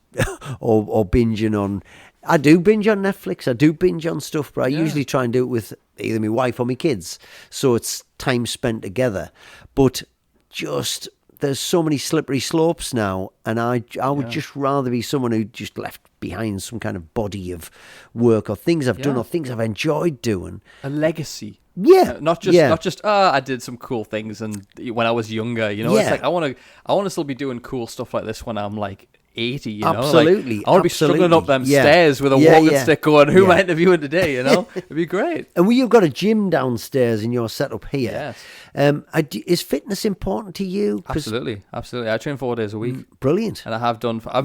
or binging on. I do binge on Netflix. I do binge on stuff, but I usually try and do it with either my wife or my kids. So it's time spent together. But just, there's so many slippery slopes now, and I would just rather be someone who just left behind some kind of body of work or things I've done or things I've enjoyed doing. A legacy. Yeah. Not just I did some cool things and when I was younger, it's like I want to still be doing cool stuff like this when I'm like 80, Absolutely. Like, I want to be struggling up them stairs with a walking stick going, who am I interviewing today, It'd be great. And you've got a gym downstairs in your setup here. Yes. Is fitness important to you? Absolutely. I train 4 days a week. Brilliant. And I have done, I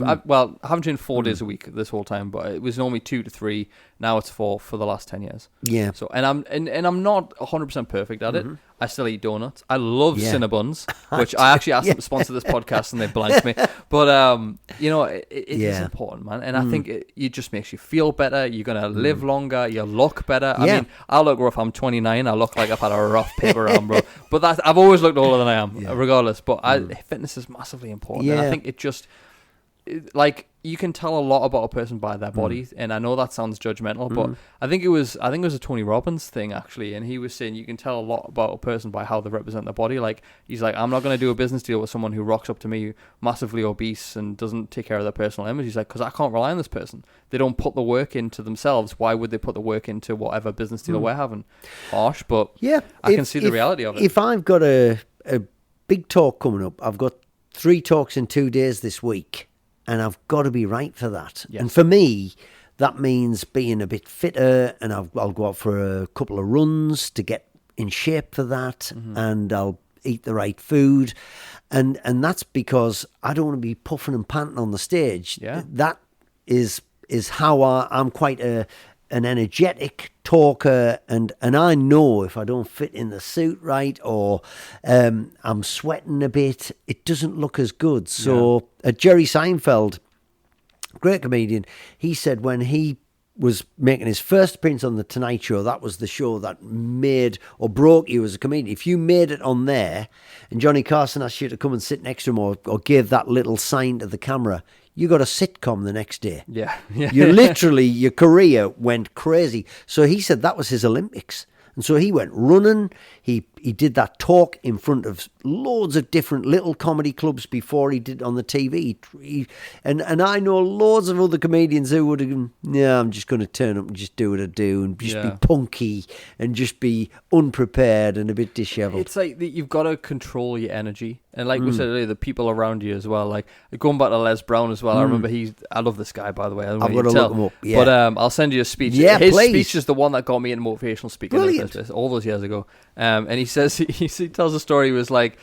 haven't trained 4 days a week this whole time, but it was normally 2 to 3. Now it's 4 for the last 10 years. Yeah. So, and I'm not 100% perfect at it. I still eat donuts. I love Cinnabons, which I actually asked them to sponsor this podcast and they blanked me. But, it is important, man. And I think it just makes you feel better. You're going to live longer. You look better. I mean, I look rough. I'm 29. I look like I've had a rough paper round, bro. But I've always looked older than I am, regardless. But fitness is massively important. And I think it just, like, you can tell a lot about a person by their body, and I know that sounds judgmental, but I think it was a Tony Robbins thing actually, and he was saying you can tell a lot about a person by how they represent their body. Like, he's like, I'm not going to do a business deal with someone who rocks up to me massively obese and doesn't take care of their personal image. He's like, because I can't rely on this person. They don't put the work into themselves. Why would they put the work into whatever business deal we're having? Harsh, but I can see the reality of it. If I've got a big talk coming up, I've got 3 talks in 2 days this week. And I've got to be right for that. Yes. And for me, that means being a bit fitter, and I'll go out for a couple of runs to get in shape for that, and I'll eat the right food, and that's because I don't want to be puffing and panting on the stage. Yeah. That is how I'm quite an energetic talker, and I know if I don't fit in the suit right, or I'm sweating a bit, it doesn't look as good. So Jerry Seinfeld, great comedian, he said when he was making his first appearance on The Tonight Show, that was the show that made or broke you as a comedian. If you made it on there and Johnny Carson asked you to come and sit next to him, or gave that little sign to the camera, you got a sitcom the next day. Yeah. You literally, your career went crazy. So he said that was his Olympics. And so he went running. He did that talk in front of loads of different little comedy clubs before he did on the TV. And I know loads of other comedians who would have gone, yeah, I'm just going to turn up and just do what I do and just be punky and just be unprepared and a bit disheveled. It's like you've got to control your energy. And like we said earlier, the people around you as well. Like going back to Les Brown as well. I remember I love this guy, by the way. I've got to look him up. Yeah. But I'll send you a speech. Yeah, his please. speech is the one that got me into motivational speaking in the first place, all those years ago. And he says he tells a story. He was like,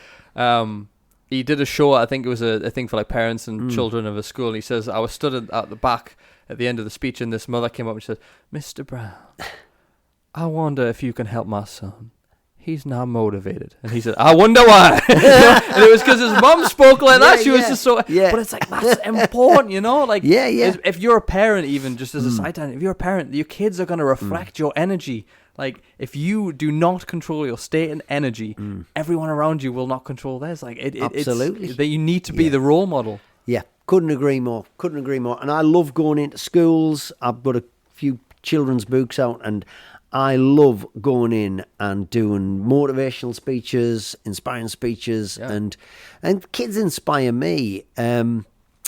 he did a show. I think it was a thing for like parents and children of a school. And he says, I was stood at the back at the end of the speech, and this mother came up and said, "Mr. Brown, I wonder if you can help my son. He's not motivated." And he said, "I wonder why." And it was because his mum spoke like that. She was just so. Yeah. But it's like, that's important, you know. Like, Yeah. If you're a parent, even just as a side tangent, if you're a parent, your kids are going to reflect your energy. Like, if you do not control your state and energy, everyone around you will not control theirs. Like, Absolutely. It's that you need to be the role model. Yeah, couldn't agree more. And I love going into schools. I've got a few children's books out, and I love going in and doing motivational speeches, inspiring speeches, and kids inspire me.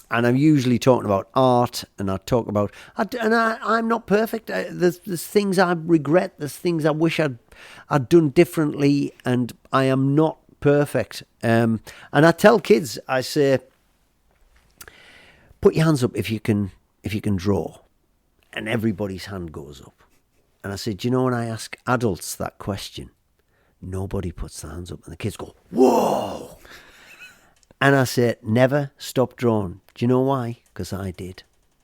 And I'm usually talking about art, and I talk about, I'm not perfect. There's things I regret. There's things I wish I'd done differently, and I am not perfect. And I tell kids, I say, put your hands up if you can draw, and everybody's hand goes up. And I said, do you know, when I ask adults that question, nobody puts their hands up, and the kids go, whoa. And I said, never stop drawing. Do you know why? Because I did.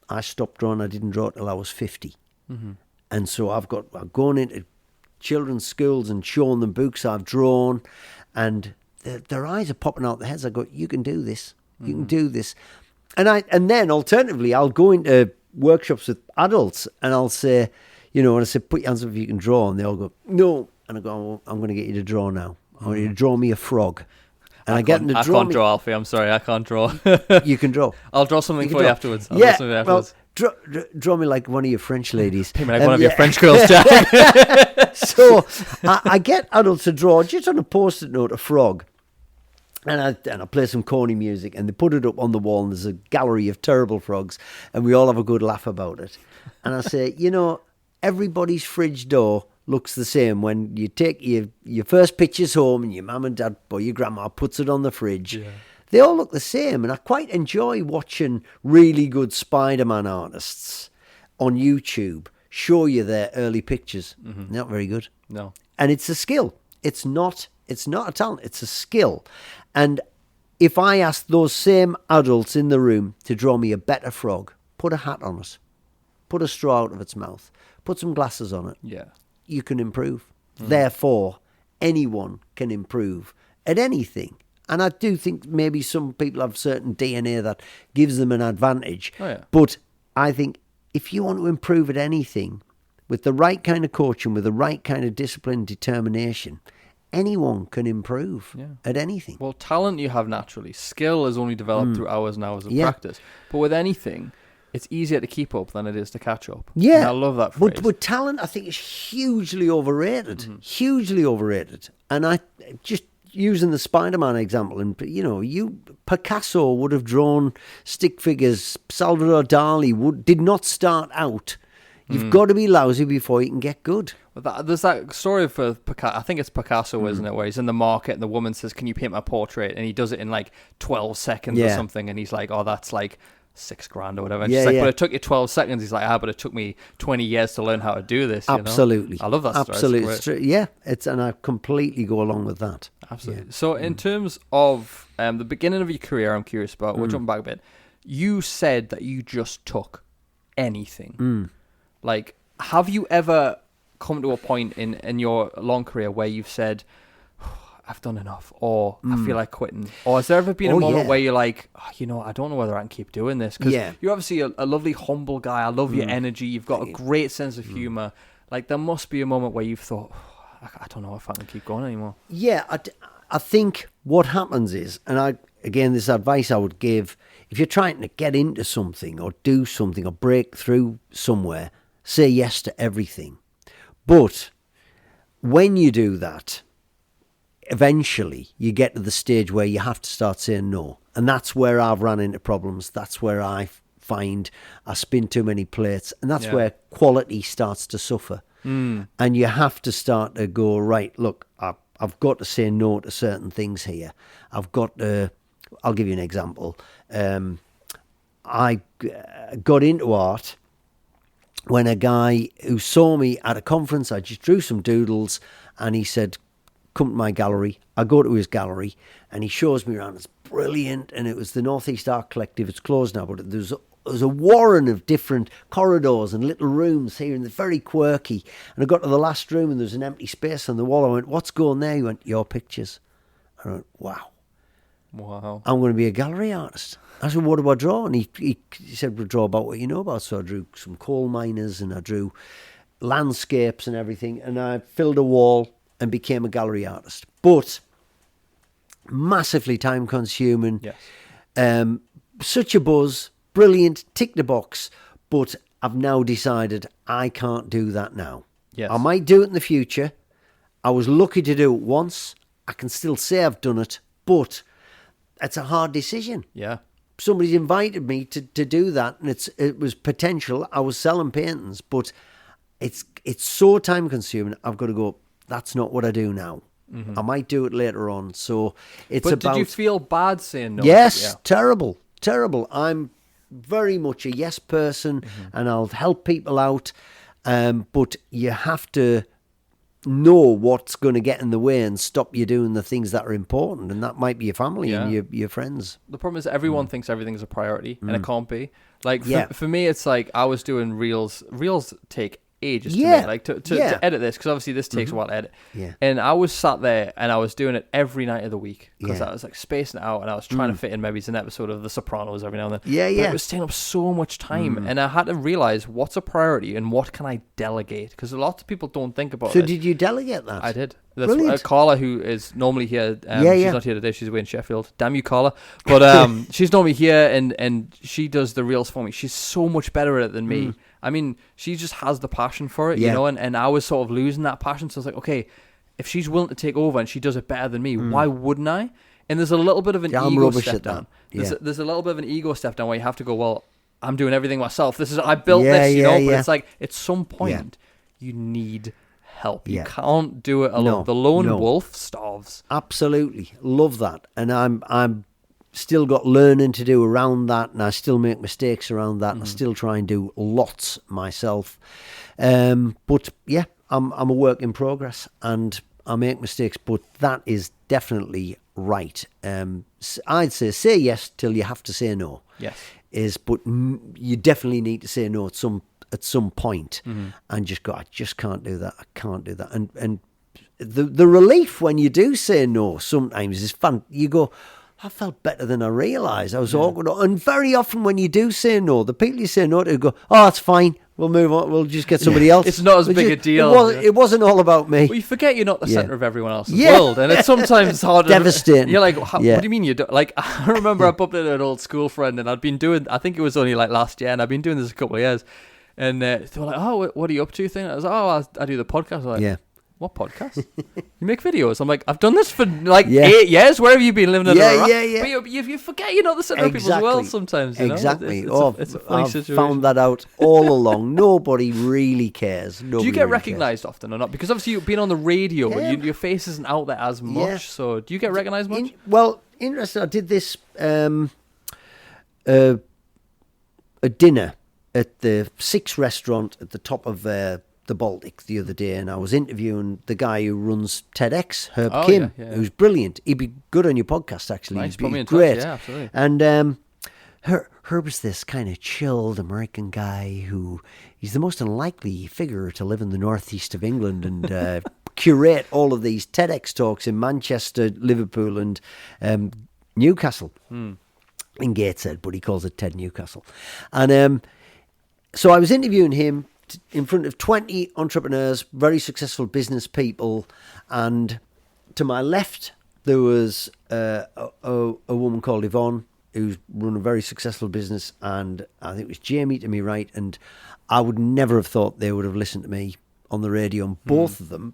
I stopped drawing. I didn't draw till I was 50. And so I've gone into children's schools and shown them books I've drawn, and their eyes are popping out their heads. I go, you can do this. You can do this. And then alternatively, I'll go into workshops with adults, and I'll say, and I say, put your hands up if you can draw. And they all go, no. And I go, oh, I'm going to get you to draw now. I want you to draw me a frog. And I get them to draw. I can't draw, Alfie. I'm sorry, I can't draw. You can draw. I'll draw something for you afterwards. Well, draw me like one of your French ladies. Pay me like one of your French girls, Jack. So I get adults to draw just on a post-it note a frog. And I play some corny music, and they put it up on the wall, and there's a gallery of terrible frogs, and we all have a good laugh about it. And I say, everybody's fridge door looks the same when you take your first pictures home, and your mum and dad or your grandma puts it on the fridge. Yeah. They all look the same, and I quite enjoy watching really good Spider-Man artists on YouTube show you their early pictures. Not very good. No. And it's a skill. It's not a talent. It's a skill. And if I ask those same adults in the room to draw me a better frog, put a hat on it, put a straw out of its mouth, put some glasses on it. Yeah. You can improve. Therefore, anyone can improve at anything. And I do think maybe some people have certain DNA that gives them an advantage. Oh, yeah. But I think if you want to improve at anything, with the right kind of coaching, with the right kind of discipline and determination, anyone can improve at anything. Well, talent you have naturally. Skill is only developed through hours and hours of practice. But with anything, it's easier to keep up than it is to catch up. Yeah. And I love that phrase. But talent, I think, is hugely overrated. Hugely overrated. And I just using the Spider-Man example, and Picasso would have drawn stick figures. Salvador Dali did not start out. You've got to be lousy before you can get good. There's that story for Picasso, I think it's Picasso, isn't it, where he's in the market and the woman says, "Can you paint my portrait?" And he does it in like 12 seconds or something, and he's like, "Oh, that's like $6,000 or whatever. And Yeah, she's like, yeah. but it took you 12 seconds. He's like, but it took me 20 years to learn how to do this. You know? Absolutely. I love that story. Absolutely. It's great. Yeah, and I completely go along with that. Absolutely. Yeah. So in terms of the beginning of your career, I'm curious about, we'll jump back a bit. You said that you just took anything. Like, have you ever come to a point in your long career where you've said, I've done enough, or I feel like quitting? Or has there ever been a moment where you're like, I don't know whether I can keep doing this? Because you're obviously a lovely, humble guy. I love your energy. You've got a great sense of humor. Like, there must be a moment where you've thought, I don't know if I can keep going anymore. Yeah, I think what happens is, and this advice I would give, if you're trying to get into something or do something or break through somewhere, say yes to everything. But when you do that, eventually you get to the stage where you have to start saying no. And that's where I've run into problems. That's where I find I spin too many plates. And that's where quality starts to suffer. And you have to start to go, right, look, I've got to say no to certain things here. I've got to, I'll give you an example. I got into art when a guy who saw me at a conference, I just drew some doodles, and he said, come to my gallery. I go to his gallery, and he shows me around. It's brilliant, and it was the Northeast Art Collective. It's closed now, but there's a warren of different corridors and little rooms here, and they're very quirky. And I got to the last room, and there's an empty space on the wall. I went, what's going there? He went, your pictures. I went, wow. I'm going to be a gallery artist. I said, what do I draw? And he said, well, draw about what you know about. So I drew some coal miners, and I drew landscapes and everything, and I filled a wall and became a gallery artist. But massively time consuming. Yes. Such a buzz, brilliant, tick the box. But I've now decided I can't do that now. Yes. I might do it in the future. I was lucky to do it once. I can still say I've done it, but it's a hard decision. Yeah. Somebody's invited me to do that, and it was potential. I was selling paintings, but it's so time consuming. I've got to go, that's not what I do now. I might do it later on. So it's but about... did you feel bad saying no? Yes, terrible. I'm very much a yes person, and I'll help people out. But you have to know what's going to get in the way and stop you doing the things that are important, and that might be your family and your friends. The problem is everyone thinks everything's a priority, and it can't be. Like, for me, it's like I was doing reels. Reels take ages to make, like to edit this, because obviously this takes a while to edit. And I was sat there and I was doing it every night of the week, because I was like spacing it out, and I was trying to fit in maybe an episode of The Sopranos every now and then. But it was taking up so much time, and I had to realize what's a priority and what can I delegate, because a lot of people don't think about it. So did you delegate that? I did. That's Carla, who is normally here. She's not here today. She's away in Sheffield. Damn you, Carla. But she's normally here, and she does the reels for me. She's so much better at it than me. I mean, she just has the passion for it, you know, and I was sort of losing that passion. So I was like, okay, if she's willing to take over and she does it better than me, why wouldn't I? And there's a little bit of an ego step down. There's a little bit of an ego step down where you have to go, well, I'm doing everything myself. I built this, you know, but it's like, at some point, you need help. You can't do it alone. The lone wolf starves. Absolutely. Love that. And I'm still got learning to do around that, and I still make mistakes around that, and I still try and do lots myself. But yeah, I'm a work in progress, and I make mistakes, but that is definitely right. I'd say yes till you have to say no. Yes. But you definitely need to say no at some point, and just go, I just can't do that. I can't do that. And the relief when you do say no sometimes is fun. You go, I felt better than I realised. I was awkward. And very often when you do say no, the people you say no to go, oh, it's fine. We'll move on. We'll just get somebody else. It's not as big a deal. It wasn't all about me. Well, you forget you're not the centre of everyone else's world. And it's sometimes hard. Devastating. You're like, what do you mean you don't? Like, I remember I bumped into an old school friend, and I'd been doing, I think it was only like last year, and I've been doing this a couple of years. And they were like, oh, what are you up to? I was like, oh, I do the podcast. I was like, what podcast? You make videos? I'm like, I've done this for like 8 years. Where have you been living in But you forget you're not the centre of people's world sometimes. You know? Exactly. It's a funny situation. I've found that out all along. Nobody really cares. Do you get recognised often or not? Because obviously you've been on the radio, your face isn't out there as much. So do you get recognised much? Well, interesting. I did this a dinner at the Six restaurant at the top of the Baltic the other day, and I was interviewing the guy who runs TEDx, Herb Kim, who's brilliant. He'd be good on your podcast, actually. Nice, He'd put me be in great. touch. Yeah, absolutely. And Herb is this kind of chilled American guy who he's the most unlikely figure to live in the northeast of England and curate all of these TEDx talks in Manchester, Liverpool, and Newcastle. In Gateshead, but he calls it TED Newcastle. And so I was interviewing him in front of 20 entrepreneurs, very successful business people, and to my left there was a woman called Yvonne who's run a very successful business, and I think it was Jamie to me right, and I would never have thought they would have listened to me on the radio, and both of them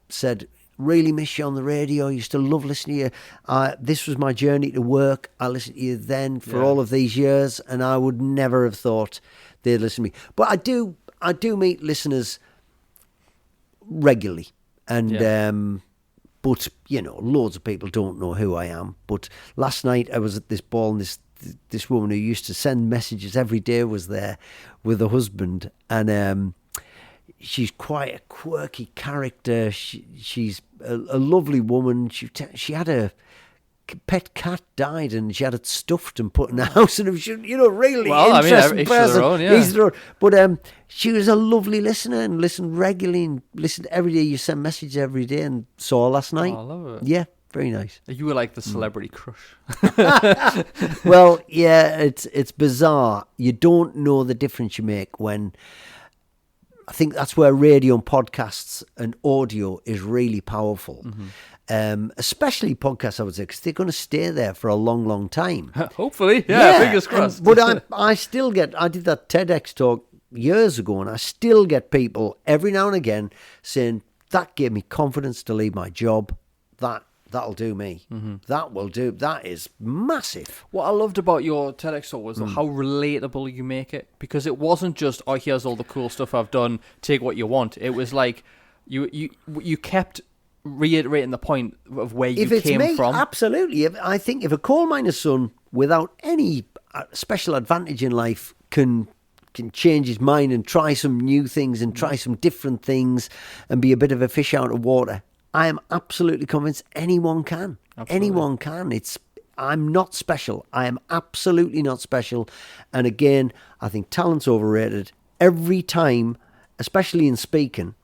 said, really miss you on the radio, I used to love listening to you, this was my journey to work, I listened to you then for all of these years, and I would never have thought they'd listen to me. But I do meet listeners regularly, and but loads of people don't know who I am. But last night I was at this ball, and this woman who used to send messages every day was there with her husband, and she's quite a quirky character. She's a lovely woman. She had a pet cat died, and she had it stuffed and put in the house, and it was, really interesting person. Their own, yeah. Each their own. But she was a lovely listener and listened regularly and listened every day. You send messages every day, and saw her last night. Oh, I love it. Yeah, very nice. You were like the celebrity crush. Well, yeah, it's bizarre. You don't know the difference you make when. I think that's where radio and podcasts and audio is really powerful. Especially podcasts, I would say, because they're going to stay there for a long, long time. Hopefully, fingers crossed. But I still get, I did that TEDx talk years ago, and I still get people every now and again saying, that gave me confidence to leave my job. That'll do me. That will do. That is massive. What I loved about your TEDx talk was how relatable you make it, because it wasn't just, oh, here's all the cool stuff I've done, take what you want. It was like you kept reiterating the point of where you came from. Absolutely. I think if a coal miner's son without any special advantage in life can change his mind and try some new things and try some different things and be a bit of a fish out of water, I am absolutely convinced anyone can. Absolutely. Anyone can. I'm not special. I am absolutely not special. And again, I think talent's overrated. Every time, especially in speaking,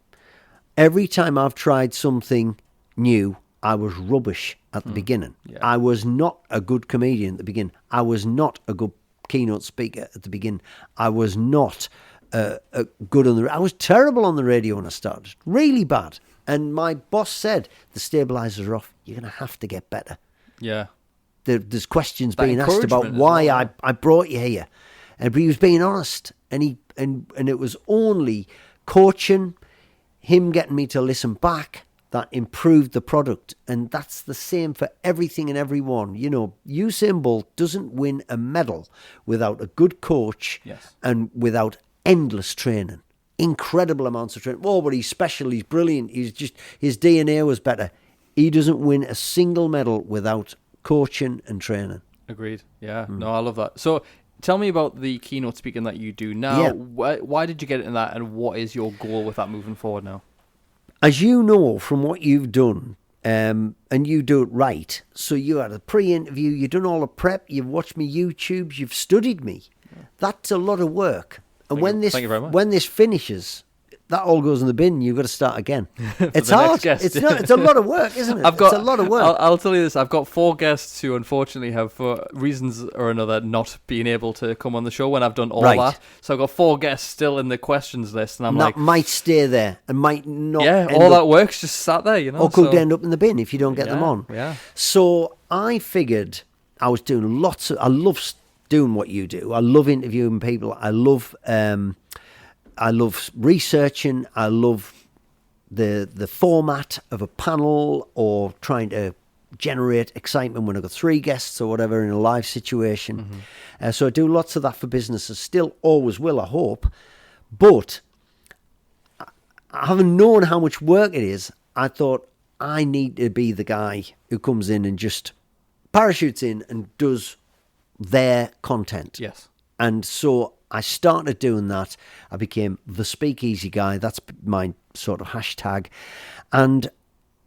every time I've tried something new, I was rubbish at the beginning. Yeah. I was not a good comedian at the beginning. I was not a good keynote speaker at the beginning. I was not good on the. I was terrible on the radio when I started. Really bad. And my boss said, the stabilizers are off. You're going to have to get better. Yeah. There's questions being asked about why I brought you here. But he was being honest. And it was only coaching, him getting me to listen back, that improved the product. And that's the same for everything and everyone. Usain Bolt doesn't win a medal without a good coach and without endless training. Incredible amounts of training. Oh, but he's special, he's brilliant, his DNA was better. He doesn't win a single medal without coaching and training. Agreed. Yeah. No, I love that. So tell me about the keynote speaking that you do now. Yeah. Why did you get into that, and what is your goal with that moving forward now? As you know from what you've done, and you do it right, so you had a pre-interview, you've done all the prep, you've watched me YouTubes, you've studied me. Yeah. That's a lot of work. And when this finishes, that all goes in the bin. You've got to start again. It's hard. It's a lot of work, isn't it? It's a lot of work. I'll tell you this. I've got 4 guests who unfortunately have, for reasons or another, not been able to come on the show when I've done all that. So I've got 4 guests still in the questions list, and I'm that might stay there and might not. Yeah, all that work's just sat there, or could end up in the bin if you don't get them on. Yeah. So I figured I was doing I love doing what you do. I love interviewing people. I love researching. I love the format of a panel, or trying to generate excitement when I've got 3 guests or whatever in a live situation. So I do lots of that for businesses. Still always will, I hope. But having known how much work it is, I thought I need to be the guy who comes in and just parachutes in and does their content. Yes. And so I started doing that. I became the speakeasy guy. That's my sort of hashtag. And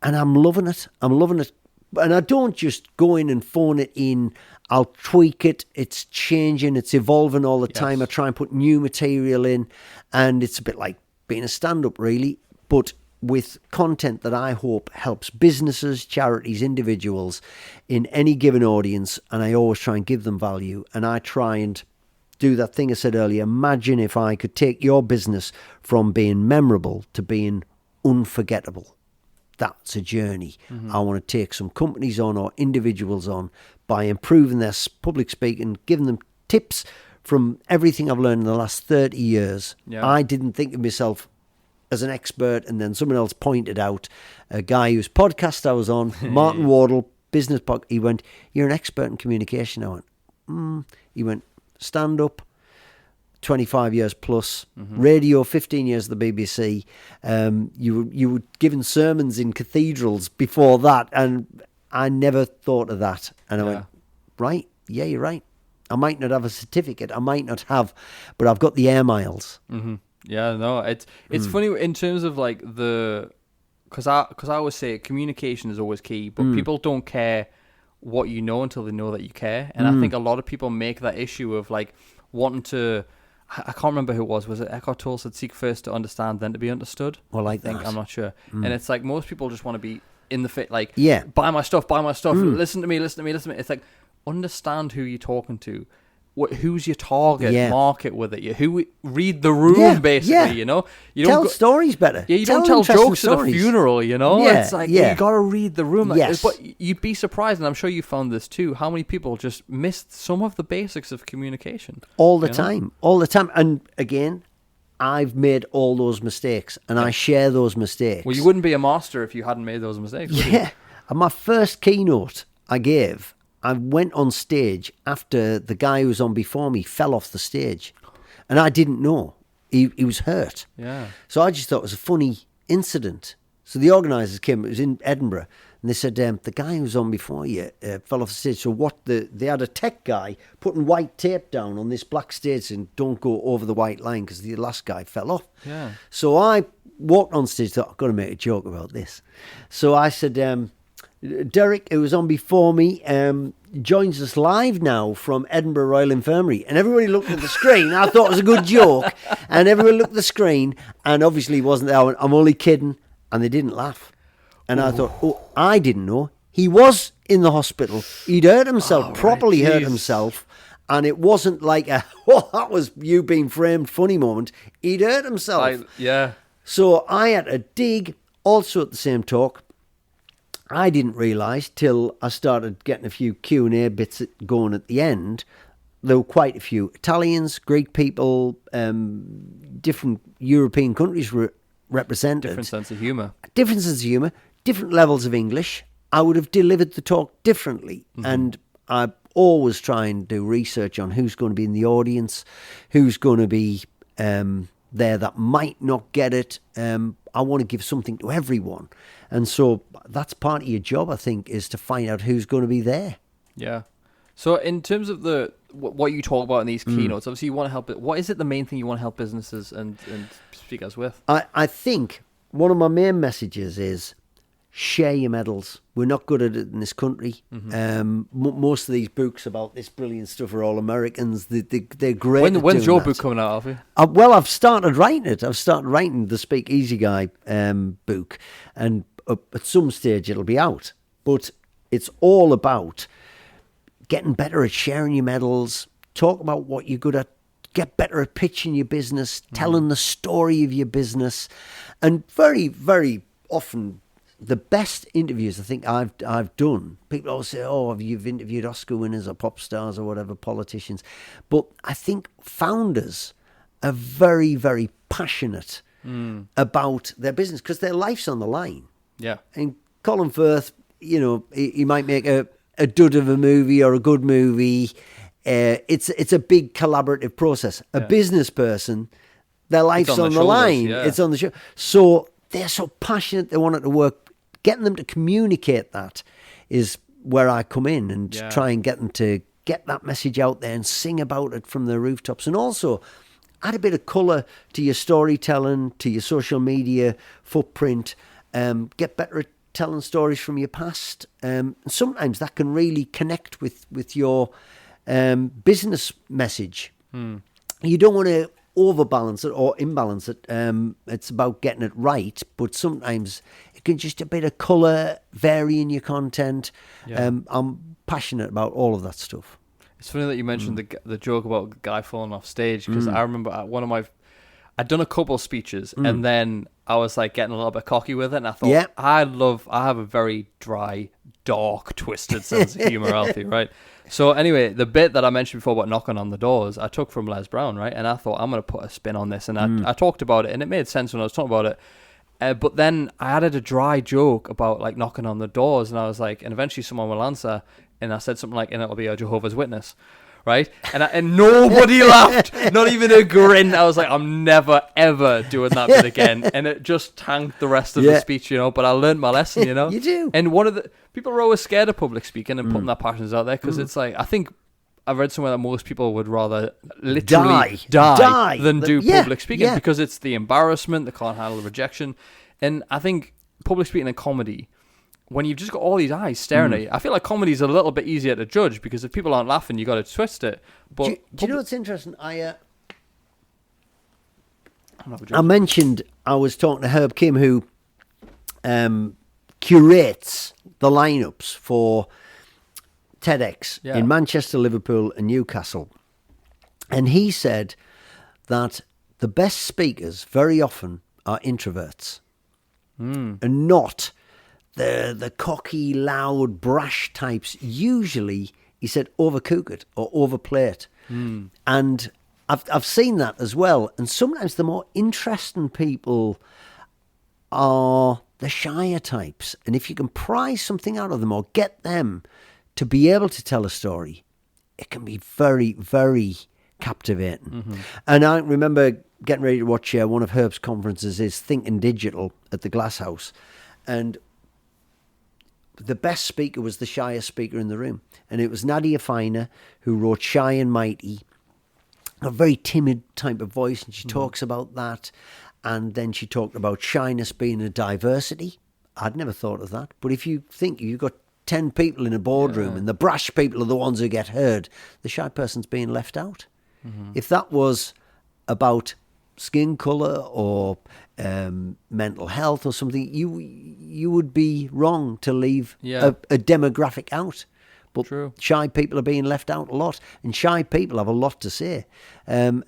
I'm loving it. I'm loving it. And I don't just go in and phone it in. I'll tweak it. It's changing. It's evolving all the time. I try and put new material in. And it's a bit like being a stand-up, really, but with content that I hope helps businesses, charities, individuals in any given audience. And I always try and give them value. And I try and do that thing I said earlier. Imagine if I could take your business from being memorable to being unforgettable. That's a journey. I want to take some companies on or individuals on by improving their public speaking, giving them tips from everything I've learned in the last 30 years. Yeah. I didn't think of myself as an expert, and then someone else pointed out a guy whose podcast I was on, Martin Wardle, business podcast. He went, "You're an expert in communication." I went, He went, "Stand up, 25 years plus, radio, 15 years at the BBC. You were giving sermons in cathedrals before that, and I never thought of that." And I went, "Right, yeah, you're right. I might not have a certificate, I might not have, but I've got the air miles." Yeah, no, it's funny in terms of like because I always say communication is always key, but people don't care what you know until they know that you care, and I think a lot of people make that issue of like wanting to. I can't remember who it was. Was it Eckhart Tolle said, "Seek first to understand, then to be understood"? Well, I think I'm not sure. And it's like most people just want to be in the fit, like buy my stuff, listen to me. It's like understand who you're talking to. Who's your target market with it? Who read the room, basically, you know? You tell stories better. Yeah, you don't tell jokes at a funeral, you know? Yeah, it's like, you got to read the room. But you'd be surprised, and I'm sure you found this too, how many people just missed some of the basics of communication. All the time. And again, I've made all those mistakes, and I share those mistakes. Well, you wouldn't be a master if you hadn't made those mistakes, would you? And my first keynote I gave, I went on stage after the guy who was on before me fell off the stage. And I didn't know. He was hurt. Yeah. So I just thought it was a funny incident. So the organisers came, it was in Edinburgh, and they said, the guy who was on before you fell off the stage. So they had a tech guy putting white tape down on this black stage and don't go over the white line because the last guy fell off. Yeah. So I walked on stage, thought, I've got to make a joke about this. So I said, Derek, who was on before me, joins us live now from Edinburgh Royal Infirmary. And everybody looked at the screen. I thought it was a good joke. And everyone looked at the screen, and obviously he wasn't there. I went, "I'm only kidding." And they didn't laugh. And I thought, I didn't know. He was in the hospital. He'd hurt himself, properly hurt himself. And it wasn't like that was you being framed funny moment. He'd hurt himself. So I had to dig, also at the same talk. I didn't realise till I started getting a few Q&A bits going at the end. There were quite a few Italians, Greek people, different European countries represented. Different sense of humour. Different levels of English. I would have delivered the talk differently. And I always try and do research on who's going to be in the audience, who's going to be there that might not get it. I want to give something to everyone. And so that's part of your job, I think, is to find out who's going to be there. Yeah. So in terms of what you talk about in these keynotes, obviously you want to help it. What is it the main thing you want to help businesses and speakers with? I think one of my main messages is share your medals. We're not good at it in this country. Most of these books about this brilliant stuff are all Americans. They're great. When's your book coming out, Alfie? Well, I've started writing it. I've started writing the Speak Easy Guy book, and at some stage it'll be out. But it's all about getting better at sharing your medals, talk about what you're good at, get better at pitching your business, telling the story of your business, and very, very often the best interviews I think I've done, people always say, "Oh, you've interviewed Oscar winners or pop stars or whatever, politicians," but I think founders are very, very passionate about their business because their life's on the line. Yeah. And Colin Firth, he might make a dud of a movie or a good movie. It's a big collaborative process. A business person, their life's on the line. Yeah. It's on the show. So they're so passionate. They want it to work. Getting them to communicate that is where I come in and try and get them to get that message out there and sing about it from the rooftops. And also add a bit of colour to your storytelling, to your social media footprint. Get better at telling stories from your past. Sometimes that can really connect with your business message. You don't want to overbalance it or imbalance it. It's about getting it right, but sometimes it can just a bit of colour, varying your content. I'm passionate about all of that stuff. It's funny that you mentioned the joke about the guy falling off stage, because I remember I'd done a couple speeches and then I was like getting a little bit cocky with it, and I thought, I have a very dry, dark, twisted sense of humor, Alfie, right? So anyway, the bit that I mentioned before about knocking on the doors, I took from Les Brown, right? And I thought, I'm going to put a spin on this. And I talked about it, and it made sense when I was talking about it. But then I added a dry joke about like knocking on the doors, and I was like, and eventually someone will answer. And I said something like, and it'll be a Jehovah's Witness, right? And nobody laughed, not even a grin. I was like, I'm never, ever doing that bit again. And it just tanked the rest of the speech, but I learned my lesson, You do. And people are always scared of public speaking and putting their passions out there, because it's like, I think I've read somewhere that most people would rather literally die than do public speaking, because it's the embarrassment, they can't handle the rejection. And I think public speaking and comedy, when you've just got all these eyes staring at you, I feel like comedy is a little bit easier to judge, because if people aren't laughing, you got to twist it. But do you know what's interesting? I mentioned I was talking to Herb Kim, who curates the lineups for TEDx in Manchester, Liverpool, and Newcastle, and he said that the best speakers very often are introverts, and not the cocky, loud, brash types. Usually, he said, overcook it or overplay it. And I've seen that as well. And sometimes the more interesting people are the shyer types. And if you can pry something out of them or get them to be able to tell a story, it can be very, very captivating. And I remember getting ready to watch one of Herb's conferences, is Thinking Digital at the Glass House. And the best speaker was the shyest speaker in the room. And it was Nadia Finer, who wrote Shy and Mighty, a very timid type of voice. And she talks about that. And then she talked about shyness being a diversity. I'd never thought of that. But if you think you've got 10 people in a boardroom and the brash people are the ones who get heard, the shy person's being left out. If that was about skin colour or mental health or something, you would be wrong to leave a demographic out. But shy people are being left out a lot, and shy people have a lot to say, and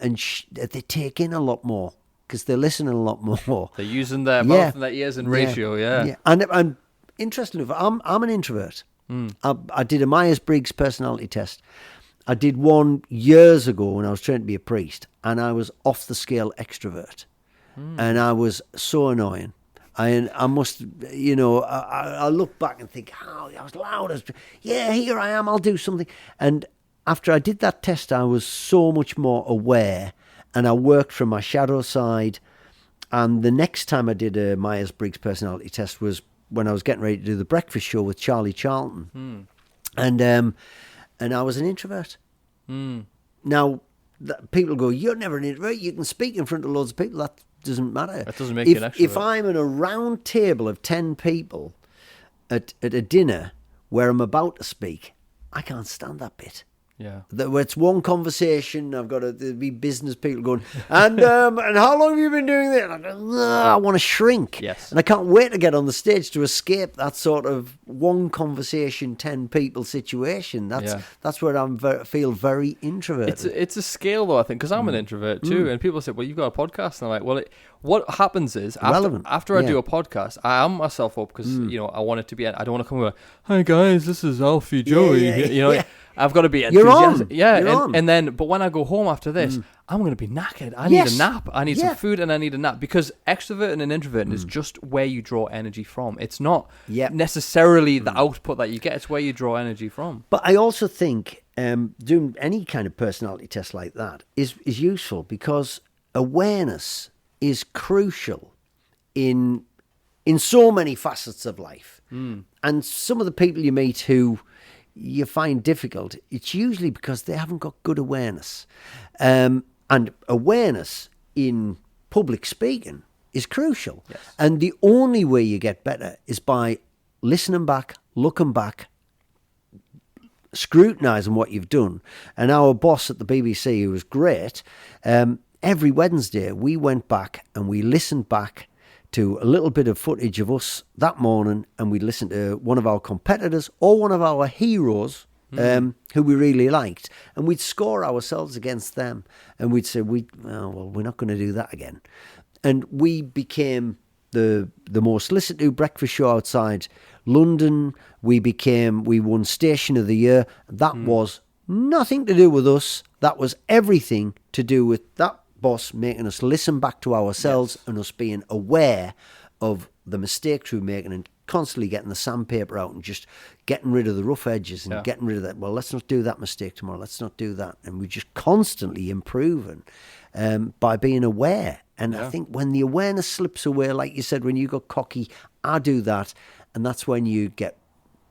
they take in a lot more because they're listening a lot more. They're using their mouth and their ears in ratio, And interestingly, I'm an introvert. I did a Myers-Briggs personality test. I did one years ago when I was trying to be a priest, and I was off the scale extrovert, and I was so annoying. I must, I look back and think, I was loud. Here I am, I'll do something. And after I did that test, I was so much more aware, and I worked from my shadow side. And the next time I did a Myers-Briggs personality test was when I was getting ready to do the breakfast show with Charlie Charlton. And I was an introvert. Now, people go, you're never an introvert. You can speak in front of loads of people. That doesn't matter. That doesn't make you an extrovert. If I'm in a round table of 10 people at a dinner where I'm about to speak, I can't stand that bit. Yeah. It's one conversation. I've got to be business people going, and how long have you been doing this? And I want to shrink. Yes. And I can't wait to get on the stage to escape that sort of one conversation, 10 people situation. That's where I feel very introverted. It's a scale though, I think, because I'm an introvert too. And people say, well, you've got a podcast. And I'm like, well, what happens is after I do a podcast, I am myself up because, I want it to be, I don't want to come with, hi guys, this is Alfie Joey. I've got to be enthusiastic. You're on. And then, but when I go home after this, I'm going to be knackered. I need a nap. I need some food and I need a nap, because extroverting and introverting is just where you draw energy from. It's not necessarily the output that you get. It's where you draw energy from. But I also think doing any kind of personality test like that is useful, because awareness is crucial in so many facets of life. And some of the people you meet who you find difficult, it's usually because they haven't got good awareness. And awareness in public speaking is crucial. Yes. And the only way you get better is by listening back, looking back, scrutinising what you've done. And our boss at the BBC, who was great, every Wednesday we went back and we listened back to a little bit of footage of us that morning, and we'd listen to one of our competitors or one of our heroes who we really liked, and we'd score ourselves against them, and we'd say, we're not going to do that again. And we became the most listened to breakfast show outside London. We won Station of the Year. That was nothing to do with us. That was everything to do with that boss making us listen back to ourselves, and us being aware of the mistakes we were making, and constantly getting the sandpaper out and just getting rid of the rough edges and getting rid of that. Well, let's not do that mistake tomorrow. Let's not do that. And we're just constantly improving by being aware. And I think when the awareness slips away, like you said, when you got cocky, I do that. And that's when you get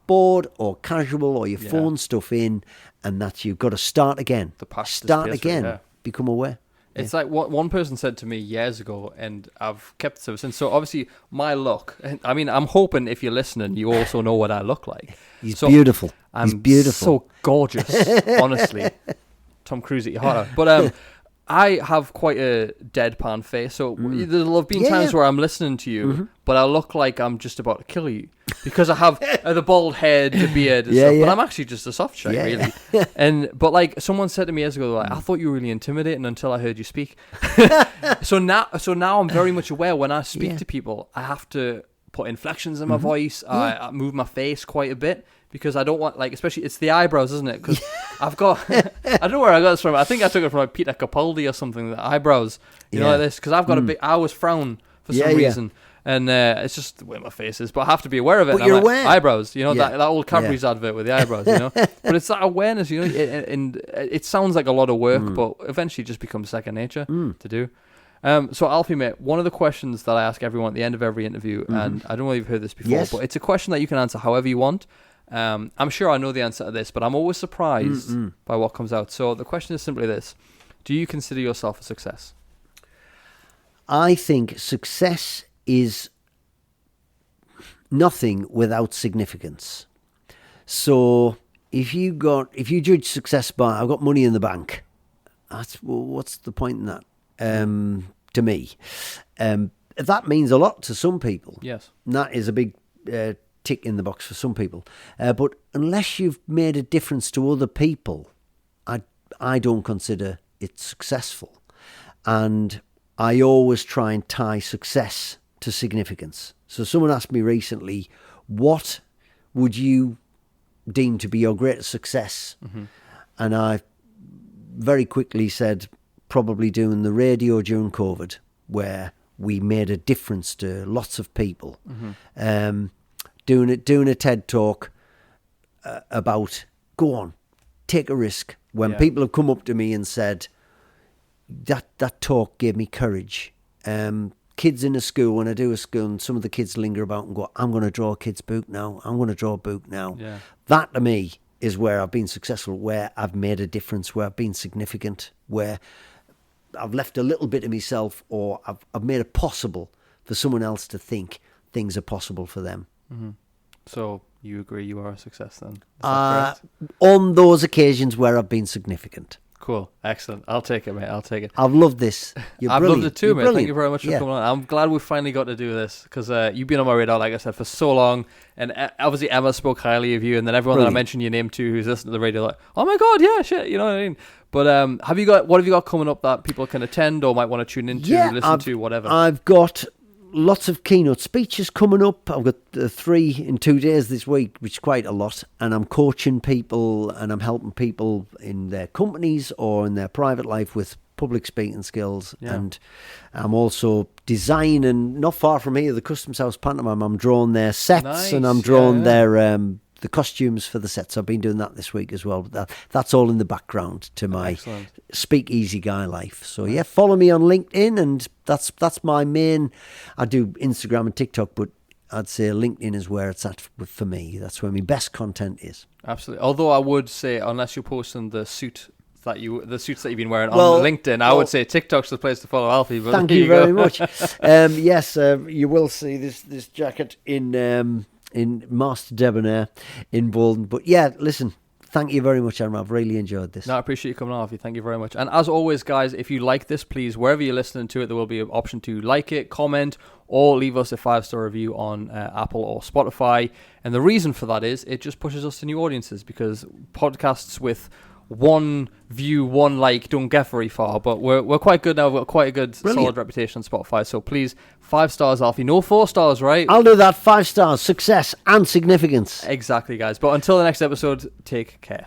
bored or casual, or you phone stuff in, and that's, you've got to start again. Start again. Become aware. It's like what one person said to me years ago, and I've kept it ever since. So obviously my look, I mean, I'm hoping if you're listening, you also know what I look like. He's beautiful. He's beautiful. So gorgeous, honestly. Tom Cruise at your heart out. But I have quite a deadpan face, so there'll have been times where I'm listening to you, but I look like I'm just about to kill you, because I have the bald head, the beard, and stuff. But I'm actually just a soft shite, really. But like someone said to me years ago, like, I thought you were really intimidating until I heard you speak. So now I'm very much aware when I speak to people, I have to put inflections in my voice. I move my face quite a bit, because I don't want, like, especially, it's the eyebrows, isn't it? Because I've got, I don't know where I got this from. I think I took it from like Peter Capaldi or something, the eyebrows, you know, like this. Because I've got a big, I always frown for some reason. And it's just the way my face is. But I have to be aware of it. But you're like, aware. Eyebrows, you know, that old Cadbury's advert with the eyebrows, you know. But it's that awareness, you know, and it sounds like a lot of work, but eventually it just becomes second nature to do. So Alfie, mate, one of the questions that I ask everyone at the end of every interview, and I don't know if you've heard this before, but it's a question that you can answer however you want. I'm sure I know the answer to this, but I'm always surprised by what comes out. So the question is simply this: do you consider yourself a success? I think success is nothing without significance. So if you judge success by, I've got money in the bank, what's the point in that? To me, that means a lot to some people. Yes, and that is a big tick in the box for some people. But unless you've made a difference to other people, I don't consider it successful. And I always try and tie success to significance. So someone asked me recently, what would you deem to be your greatest success? And I very quickly said, probably doing the radio during COVID, where we made a difference to lots of people. Doing a TED talk about, go on, take a risk. When people have come up to me and said, that talk gave me courage. Kids in a school, when I do a school, and some of the kids linger about and go, I'm going to draw a kid's book now. I'm going to draw a book now. Yeah. That to me is where I've been successful, where I've made a difference, where I've been significant, where I've left a little bit of myself, or I've made it possible for someone else to think things are possible for them. So you agree you are a success then? On those occasions where I've been significant. Cool. Excellent. I'll take it, mate. I'll take it. I've loved this. I've loved it too, mate. Thank you very much for coming on. I'm glad we finally got to do this, because you've been on my radar, like I said, for so long. And obviously Emma spoke highly of you, and then everyone that I mentioned your name to who's listening to the radio, like, oh my God, yeah, shit, you know what I mean? But what have you got coming up that people can attend or might want to tune into, listen to, whatever? I've got lots of keynote speeches coming up. I've got 3 in 2 days this week, which is quite a lot. And I'm coaching people, and I'm helping people in their companies or in their private life with public speaking skills. Yeah. And I'm also designing, not far from here, the Customs House Pantomime. I'm drawing their sets, and I'm drawing their the costumes for the sets. I've been doing that this week as well. But that's all in the background to my speakeasy guy life. So follow me on LinkedIn, and that's my main. I do Instagram and TikTok, but I'd say LinkedIn is where it's at for me. That's where my best content is. Absolutely. Although I would say, unless you're posting the suits that you've been wearing Well, on LinkedIn, I would say TikTok's the place to follow Alfie. But Thank there you go. very much. Yes, you will see this jacket in Master Debonair in Bolden. But yeah, listen, thank you very much, Aaron. I've really enjoyed this. No, I appreciate you coming on, Alfie. Thank you very much. And as always, guys, if you like this, please, wherever you're listening to it, there will be an option to like it, comment, or leave us a 5-star review on Apple or Spotify. And the reason for that is it just pushes us to new audiences, because podcasts with one view, one like don't get very far, but we're quite good now. We've got quite a good solid reputation on Spotify, so please, 5 stars, Alfie. No 4 stars, right? I'll do that. 5 stars, success and significance. Exactly, guys. But until the next episode, take care.